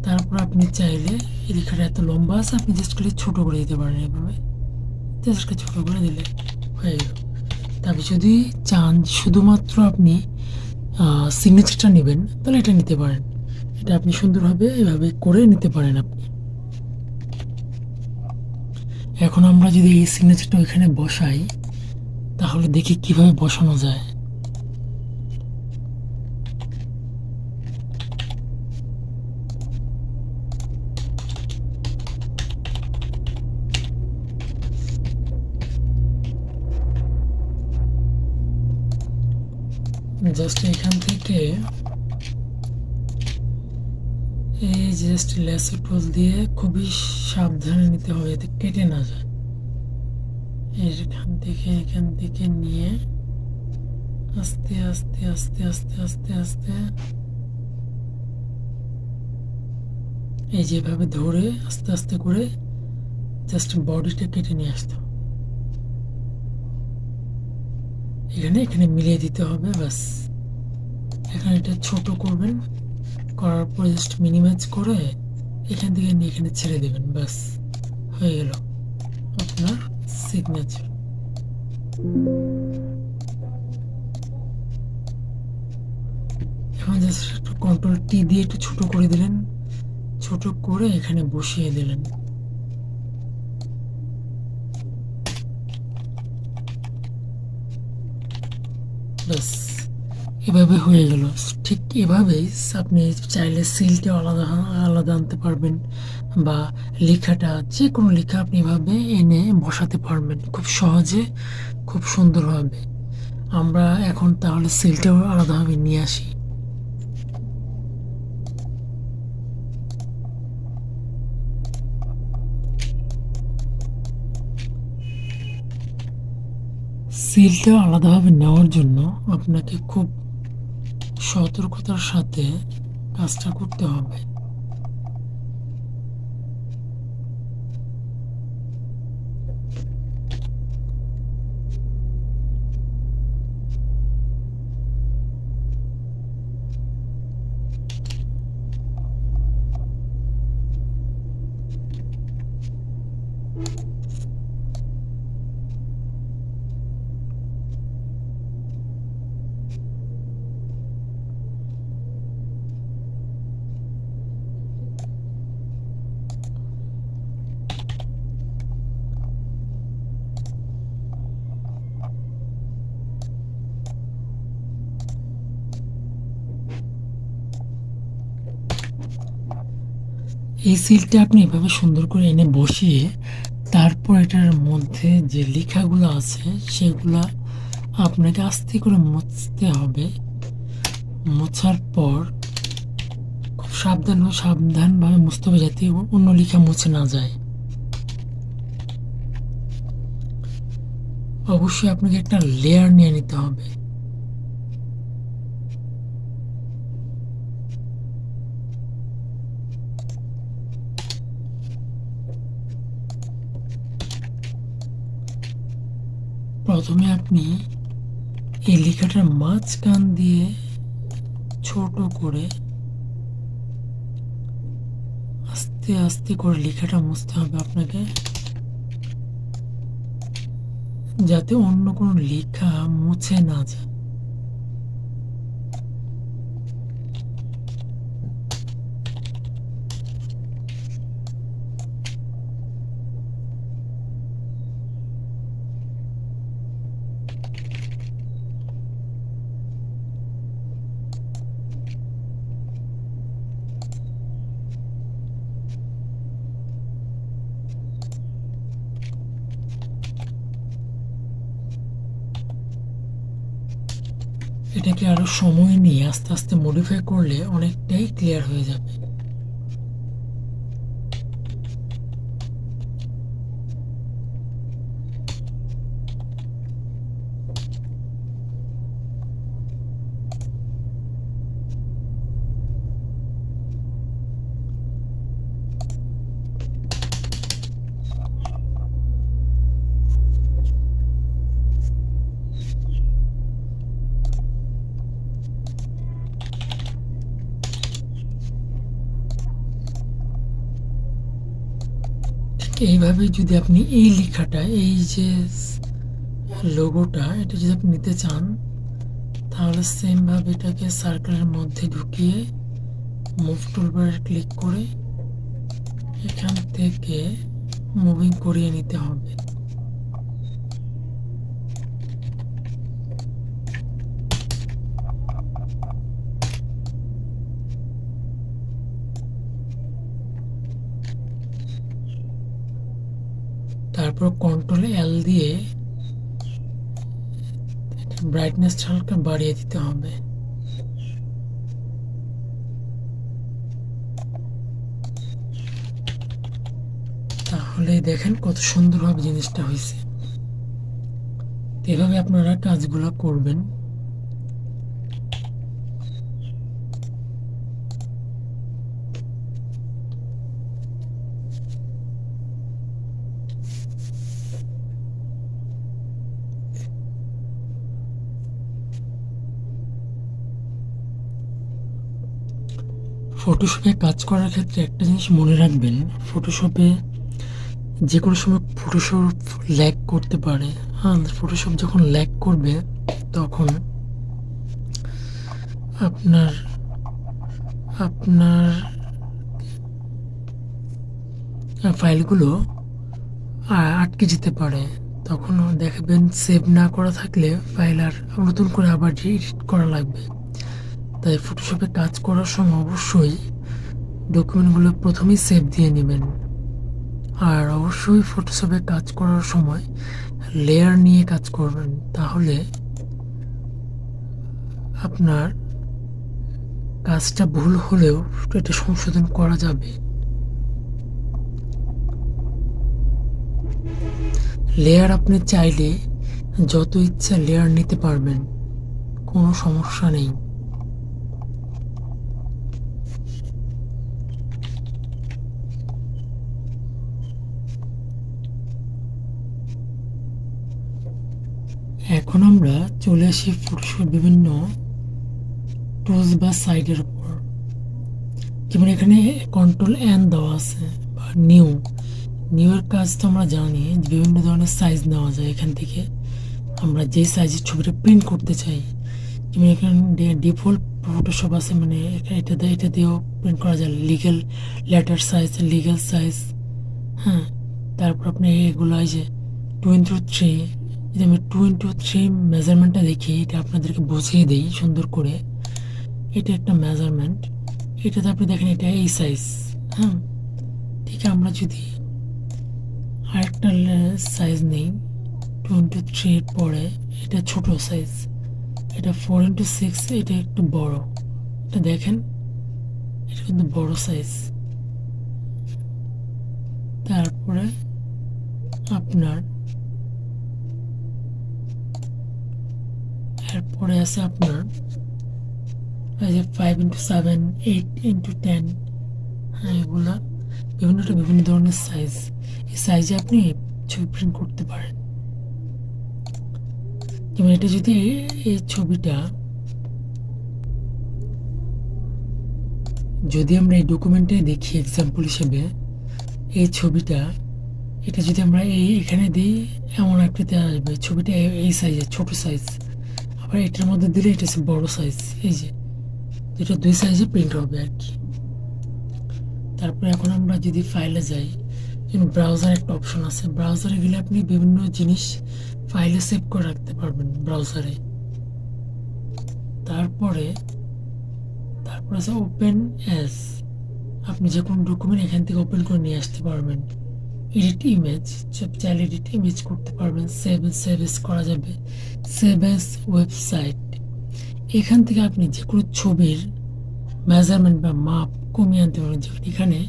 তারপর আপনি চাইলে এই লেখাটা এত লম্বা আছে, আপনি জাস্ট খালি ছোটো করে দিতে পারেন। এভাবে জাস্ট ছোটো করে দিলে হয়ে গেল। তারপর যদি চান শুধুমাত্র আপনি সিগনেচারটা নেবেন, তাহলে এটা নিতে পারেন। এটা আপনি সুন্দরভাবে এভাবে করে নিতে পারেন আপনি। এখন আমরা যদি এই সিগনেচারটা ওইখানে বসাই, তাহলে দেখি কিভাবে বসানো যায়। জাস্ট এখান থেকে এই জাস্ট লেসো টুল দিয়ে খুবই সাবধানে নিতে হবে, যাতে কেটে না যায়। এখান থেকে নিয়ে আস্তে আস্তে আস্তে আস্তে আস্তে আস্তে এই যেভাবে ধরে আস্তে আস্তে করে জাস্ট বডিটা কেটে নিয়ে আসতে হবে। এখানে মিলিয়ে দিতে হবে, ব্যাস। এখানে এটা ছোট করবেন, করার পর জাস্ট মিনিমাইজ করে এখান থেকে নিয়ে এখানে ছেড়ে দেবেন, ব্যাস হয়ে গেল আপনার সিগনেচার। এখন জাস্ট কন্ট্রোল টি দিয়ে একটু ছোট করে দিলেন, ছোট করে এখানে বসিয়ে দিলেন। ব্যাস এভাবে হয়ে গেল। ঠিক এভাবেই আপনি চাইলে সিলটা আলাদা আলাদা আনতে পারবেন, বা লেখাটা যে কোনো লেখা আপনি এভাবে এনে বসাতে পারবেন খুব সহজে, খুব সুন্দরভাবে। আমরা এখন তাহলে সিলটাও আলাদাভাবে নিয়ে আসি। সিলটা আলাদাভাবে নেওয়ার জন্য আপনাকে খুব সতর্কতার সাথে কাজটা করতে হবে। এই সিলটা আপনি এভাবে সুন্দর করে এনে বসিয়ে, তারপর এটার মধ্যে যে লেখাগুলো আছে সেগুলা আপনাকে আস্তে করে মুছতে হবে। মোছার পর খুব সাবধানভাবে মুছতে হবে, যাতে অন্য লেখা মুছে না যায়। অবশ্যই আপনাকে একটা লেয়ার নিয়ে নিতে হবে। প্রথমে আপনি এই লেখাটার মাঝখান দিয়ে ছোট করে আস্তে আস্তে করে লেখাটা মুছতে হবে আপনাকে, যাতে অন্য কোনো লেখা মুছে না যায়। এটাকে আরো সময় নিয়ে আস্তে আস্তে মডিফাই করলে অনেকটাই ক্লিয়ার হয়ে যাবে। এইভাবে যদি আপনি এই লেখাটা, এই যে লোগোটা, এটা যদি আপনি নিতে চান, তাহলে সেম ভাবে এটাকে সার্কেলের মধ্যে ঢুকিয়ে মুভ টুলবারে ক্লিক করে এখান থেকে মুভিং করিয়ে নিতে হবে। তারপর কন্ট্রোল এল দিয়ে ব্রাইটনেস হালকা বাড়িয়ে দিতে হবে। তাহলে দেখেন কত সুন্দরভাবে জিনিসটা হয়েছে। এভাবে আপনারা কাজগুলো করবেন। ফটোশপে কাজ করার ক্ষেত্রে একটা জিনিস মনে রাখবেন, ফটোশপে যে কোনো সময় ফটোশপ ল্যাগ করতে পারে। হ্যাঁ, ফটোশপ যখন ল্যাগ করবে তখন আপনার আপনার ফাইলগুলো আটকে যেতে পারে। তখন দেখবেন সেভ না করা থাকলে ফাইল আর নতুন করে আবার এডিট করা লাগবে। তাই ফটোশপে কাজ করার সময় অবশ্যই ডকুমেন্টগুলো প্রথমেই সেভ দিয়ে নেবেন। আর অবশ্যই ফটোশপে কাজ করার সময় লেয়ার নিয়ে কাজ করবেন, তাহলে আপনার কাজটা ভুল হলেও এটা সংশোধন করা যাবে। লেয়ার আপনি চাইলে যত ইচ্ছা লেয়ার নিতে পারবেন, কোনো সমস্যা নেই। এখন আমরা চলে আসি ফটোশপ বিভিন্ন টুলস বা সাইডের উপর। যেমন এখানে কন্ট্রোল এন দেওয়া আছে, বা নিউ এর কাজ তো আমরা জানি, বিভিন্ন ধরনের সাইজ নেওয়া যায়। এখান থেকে আমরা যে সাইজের ছবিটা প্রিন্ট করতে চাই, যেমন এখানে ডিফল্ট ফটোশপ আছে, মানে এটা দিয়েও প্রিন্ট করা যায়। Legal letter size, legal size. হ্যাঁ, তারপর আপনি এগুলো যে 2:3, যদি আমি 2:3 মেজারমেন্টটা দেখি, এটা আপনাদেরকে বুঝিয়ে দিই সুন্দর করে। এটা একটা মেজারমেন্ট, এটাতে আপনি দেখেন এটা এই সাইজ। হ্যাঁ, ঠিক আমরা যদি আরেকটা সাইজ নেই 2:3 পরে, এটা ছোট সাইজ, এটা 4:6, এটা একটু বড়। এটা দেখেন, এটা কিন্তু বড় সাইজ। তারপরে আপনার এরপরে আছে আপনার এই যে 5:7, 8:10। হ্যাঁ, এগুলা বিভিন্ন ধরনের সাইজ। এই সাইজে আপনি ছবি প্রিন্ট করতে পারেন। যেমন এটা যদি এই ছবিটা, যদি আমরা এই ডকুমেন্টে দেখি এক্সাম্পল হিসেবে, এই ছবিটা, এটা যদি আমরা এখানে দিই, এমন আকৃতি আসবে। ছবিটা এই সাইজের, ছোট সাইজ। আবার এটার মধ্যে দিলে এটা হচ্ছে বড় সাইজ। এই যে এটা দুই সাইজে প্রিন্ট হবে আর কি। তারপরে এখন আমরা যদি ফাইলে যাই, যেমন ব্রাউজার একটা অপশন আছে, ব্রাউজারে গেলে আপনি বিভিন্ন জিনিস ফাইলে সেভ করে রাখতে পারবেন ব্রাউজারে। তারপরে আছে ওপেন অ্যাজ, আপনি যে কোনো ডকুমেন্ট এখান থেকে ওপেন করে নিয়ে আসতে পারবেন। এডিট ইমেজ, চাইলে এডিট ইমেজ করতে পারবেন। সেভ এস করা যাবে। সেভ এস ওয়েবসাইট, এখান থেকে আপনি যে কোনো ছবির মেজারমেন্ট বা মাপ কমিয়ে আনতে পারবেন। যেমন এখানে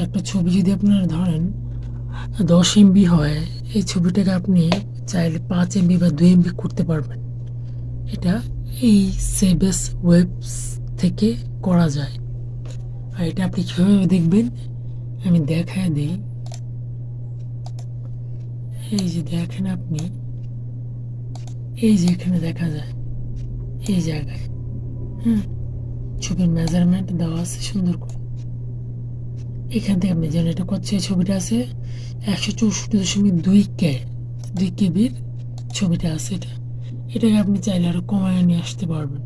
একটা ছবি যদি আপনার ধরেন 10 MB হয়, এই ছবিটাকে আপনি চাইলে 5 MB বা 2 MB করতে পারবেন। এটা এই সেভেস ওয়েবস থেকে করা যায়। আর এটা আপনি কীভাবে দেখবেন আমি দেখায় দিই। এই যে দেখেন আপনি, এই যে এখানে দেখা যায় এই জায়গায় ছবির মেজারমেন্ট দেওয়া আছে সুন্দর করে। এখান থেকে আপনি জানেন এটা কত, ছবিটা আছে 164.2K ছবিটা আছে। এটাকে আপনি চাইলে আরো কমায় নিয়ে আসতে পারবেন।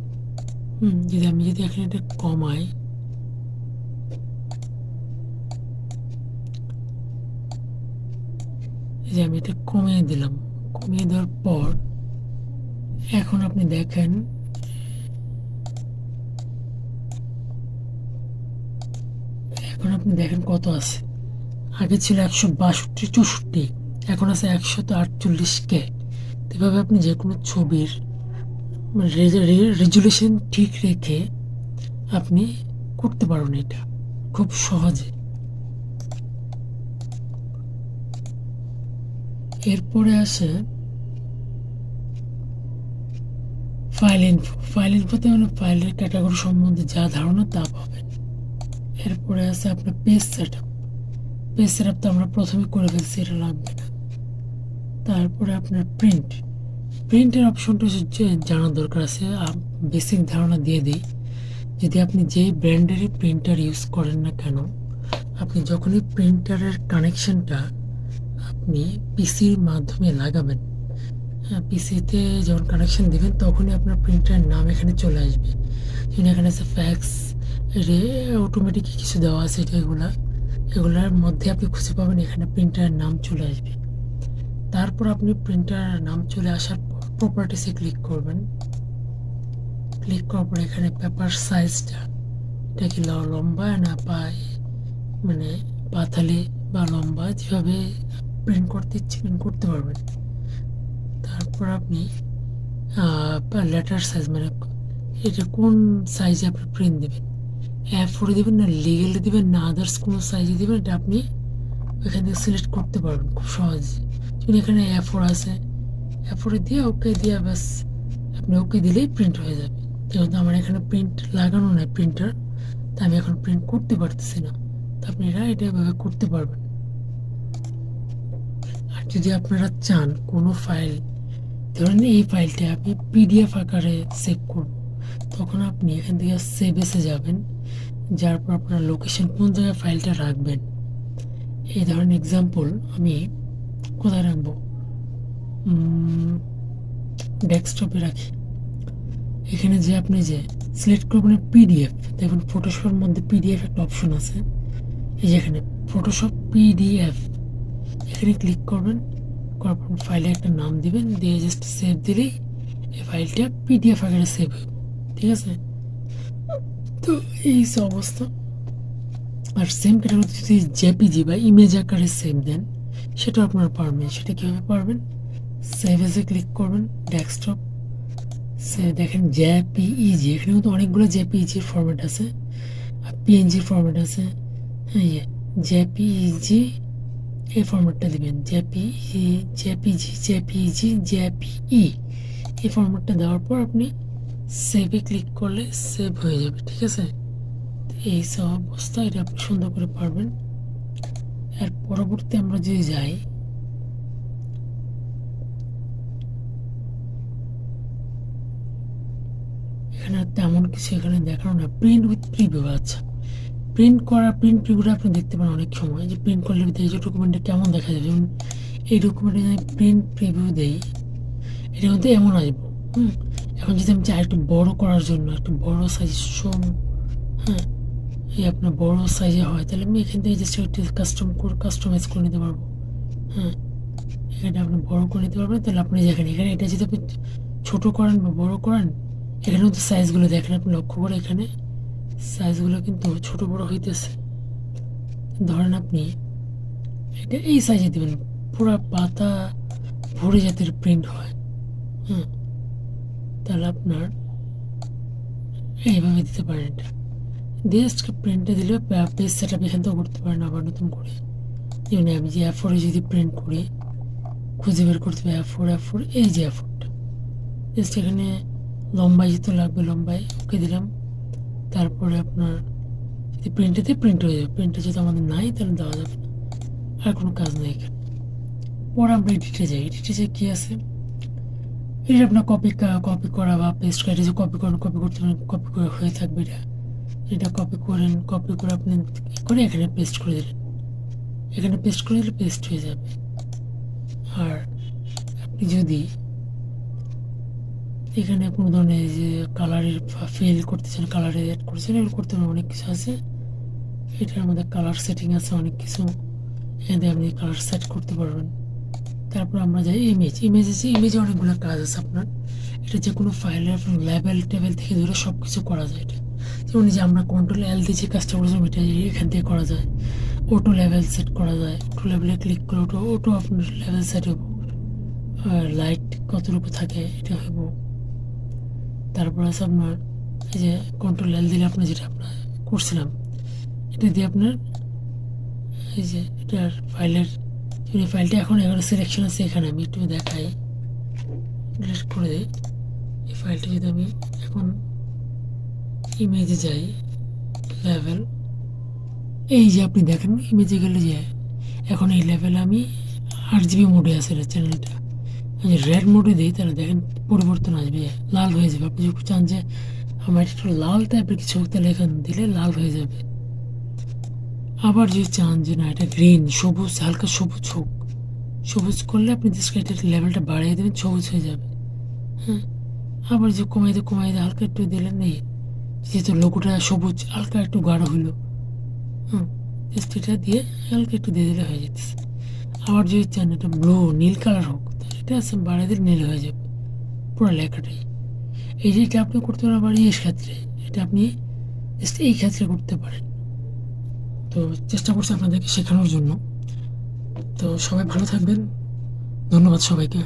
আমি যদি এখানে এটা কমাই, যে আমি এটা কমিয়ে দিলাম, কমিয়ে দেওয়ার পর এখন আপনি দেখেন কত আছে। আগে ছিল 162, 64, এখন আছে 148K। এভাবে আপনি যে কোনো ছবির রেজুলেশন ঠিক রেখে আপনি করতে পারবেন এটা খুব সহজে। এরপরে আসে ফাইল ইনফোতে ফাইলের ক্যাটাগরি সম্বন্ধে যা ধারণা তা পাবেন। এরপরে আছে আপনার পেজ সেটআপ তো আমরা প্রথমে করে ফেলছি, এটা লাগবে না। তারপরে আপনার প্রিন্টের অপশনটা জানার দরকার আছে। বেসিক ধারণা দিয়ে দিই, যদি আপনি যে ব্র্যান্ডেরই প্রিন্টার ইউজ করেন না কেন, আপনি যখনই প্রিন্টারের কানেকশনটা আপনি পিসির মাধ্যমে লাগাবেন, পিসিতে যখন কানেকশন দেবেন তখনই আপনার প্রিন্টারের নাম এখানে চলে আসবে। এখানে আছে ফ্যাক্স, অটোমেটিক কিছু দেওয়া আছে, এগুলার মধ্যে আপনি খুঁজে পাবেন এখানে প্রিন্টারের নাম চলে আসবে। তারপর আপনি প্রিন্টারের নাম চলে আসার পর প্রপার্টিসে ক্লিক করবেন। ক্লিক করার পর এখানে পেপার সাইজটা, এটা কি লম্বা না মানে পাতালে বা লম্বা, যেভাবে প্রিন্ট করতে ইচ্ছে প্রিন্ট করতে পারবেন। তারপর আপনি লেটার সাইজ, মানে এটা কোন সাইজে আপনি প্রিন্ট দেবেন, A4 দেবেন না লিগেলে দেবেন না আদার্স কোনো সাইজে দেবেন, এটা আপনি এখান থেকে সিলেক্ট করতে পারবেন খুব সহজে। যেমন এখানে A4 আছে, A4 দিয়ে ওকে দিয়ে ব্যাস আপনি ওকে দিলেই প্রিন্ট হয়ে যাবে। যেহেতু আমার এখানে প্রিন্ট লাগানো নাই প্রিন্টার, তা আমি এখন প্রিন্ট করতে পারতেছি না, তা আপনি এটা এভাবে করতে পারবেন। আর যদি আপনারা চান কোনো ফাইল, ধরেন এই ফাইলটা আপনি PDF আকারে সেভ করব, তখন আপনি এখান থেকে সেভ এসে যাবেন, যার পর আপনার লোকেশন কোন জায়গায় ফাইলটা রাখবেন। এই ধরেন এক্সাম্পল আমি কোথায় রাখবো, ডেস্কটপে রাখি। এখানে যে আপনি যে সিলেক্ট করবেন PDF, দেখুন ফটোশপের মধ্যে PDF একটা অপশন আছে, এই যে এখানে ফটোশপ PDF, এখানে ক্লিক করবেন, করার পর ফাইলে একটা নাম দিবেন, দিয়ে জাস্ট সেভ দিলেই এই ফাইলটা PDF আকারে সেভ হবে। ঠিক আছে, তো এই অবস্থা। আর সেম ক্যাটাগরিতে যদি জেপিজি বা ইমেজ আকারে সেভ দেন, সেটা আপনারা পারবেন। সেটা কীভাবে পারবেন, সেভ এসে ক্লিক করবেন, ডেস্কটপ, দেখেন জেপিইজি, এখানে কিন্তু অনেকগুলো জেপিইজির ফরম্যাট আছে, আর পিএনজির ফরম্যাট আছে। হ্যাঁ, জেপিইজি এই ফরম্যাটটা দিবেন, জেপিই, এই ফরম্যাটটা দেওয়ার পর আপনি সেভে ক্লিক করলে সেভ হয়ে যাবে। ঠিক আছে, এই সব অবস্থা, এটা আপনি সুন্দর করে পারবেন। এর পরবর্তী আমরা যদি যাই, এখানে তেমন কিছু এখানে দেখানো না, প্রিন্ট উইথ প্রিভিউ। আচ্ছা, প্রিন্ট প্রিভিউটা আপনি দেখতে পারেন অনেক সময়, যে প্রিন্ট করলে এই যে ডকুমেন্টটা কেমন দেখা যাবে। যেমন এই ডকুমেন্টে যদি প্রিন্ট প্রিভিউ দেই, এটা কিন্তু এমন আসবো। এখন যদি আমি চাই একটু বড় করার জন্য, একটু বড় সাইজ এই আপনার বড় সাইজে হয়, তাহলে আমি এখান থেকে জাস্ট একটু কাস্টমাইজ করে নিতে পারবো। এখানে আপনি বড় করে নিতে পারবেন। তাহলে আপনি দেখেন এখানে এটা যদি আপনি ছোটো করেন বা বড় করেন, এখানে কিন্তু সাইজগুলো দেখেন, আপনি লক্ষ্য করে এখানে সাইজগুলো কিন্তু ছোট বড় হইতেছে। ধরেন আপনি এটা এই সাইজে দেবেন, পুরো পাতা ভরে জাতের প্রিন্ট হয়, তাহলে আপনার এইভাবে দিতে পারেন এটা দিয়ে প্রিন্টে দিলে পেজ সেট আপ এখান থেকেও করতে পারেন আবার নতুন করে। যেমন আমি যে অ্যাফোরে যদি প্রিন্ট করি, খুঁজে বের করতে হবে অ্যাফোর এই যে অ্যাফোরটা, জাস্ট এখানে লম্বাই যেতে লাগবে, লম্বাই ওকে দিলাম। তারপরে আপনার যদি প্রিন্টেতে প্রিন্ট হয়ে যাবে, প্রিন্টে যদি আমাদের নাই তাহলে দেওয়া যাবে না, আর কোনো কাজ নেই এখানে। পরে আমরা এডিটে যাই, কী আছে এটা আপনার কপি করা বা পেস্ট করা, এটা যে কপি করেন, কপি করতে পারেন, কপি করে হয়ে থাকবে এটা কপি করেন, কপি করে আপনি করে এখানে পেস্ট করে দিলেন, এখানে পেস্ট করে দিলে পেস্ট হয়ে যাবে। আর আপনি যদি এখানে কোনো ধরনের যে কালারের ফিল করতে চান, কালারে অ্যাড করছেন, এগুলো করতে পারেন, অনেক কিছু আছে এটার মধ্যে, কালার সেটিং আছে অনেক কিছু, এখানে আপনি কালার সেট করতে পারবেন। তারপর আমরা যাই ইমেজে অনেকগুলো কাজ আছে আপনার, এটা যে কোনো ফাইলের আপনার লেভেল টেবিল থেকে ধরে সব কিছু করা যায়। এটা যেমন যে আমরা কন্ট্রোল-L দিয়ে যে কাজটা করেছিলাম এটা এখান থেকে করা যায়, অটো লেভেল সেট করা যায়, অটো লেভেলে ক্লিক করে অটো আপনার লেভেল সেট হবো, লাইট কতটুকু থাকে এটা হইব। তারপর আছে আপনার এই যে কন্ট্রোল-L দিলে আপনার যেটা আপনার করছিলাম এটা দিয়ে আপনার এই যে এটার ফাইলের ফাইলটা এখন এখানে সিলেকশন আছে, এখানে আমি একটু দেখাই, ডিলিট করে দিই। এই ফাইলটা যদি আমি এখন ইমেজে যাই, লেভেল, এই যে আপনি দেখেন ইমেজে গেলে যে এখন এই লেভেলে আমি 8GB মোডে আছে এটা চ্যানেলটা, যদি রেড মোডে দিই তাহলে দেখেন পরিবর্তন আসবে, লাল হয়ে যাবে। আপনি যদি চান যে আমার একটু লাল টাইপের কিছু হোক তাহলে এখানে দিলে লাল হয়ে যাবে। আবার যদি চান যে না এটা গ্রিন, সবুজ, হালকা সবুজ হোক, সবুজ করলে আপনি জাস্ট এটার লেভেলটা বাড়িয়ে দেবেন, সবুজ হয়ে যাবে। হ্যাঁ, আবার যে কমাই দিয়ে হালকা একটু দিলেন, নেই যেহেতু লোগোটা সবুজ হালকা একটু গাঢ় হলো, জাস্ট এটা দিয়ে হালকা একটু দিয়ে দিলে হয়ে যেতেছে। আবার যদি চান এটা ব্লু নীল কালার হোক তাহলে এটা আছে বাড়িয়ে দিলে নীল হয়ে যাবে পুরো লেখাটাই। এই যে এটা আপনি করতে পারেন আবার এই ক্ষেত্রে, এটা আপনি জাস্ট এই ক্ষেত্রে করতে পারেন। তো চেষ্টা করছি আপনাদেরকে শেখানোর জন্য। তো সবাই ভালো থাকবেন, ধন্যবাদ সবাইকে।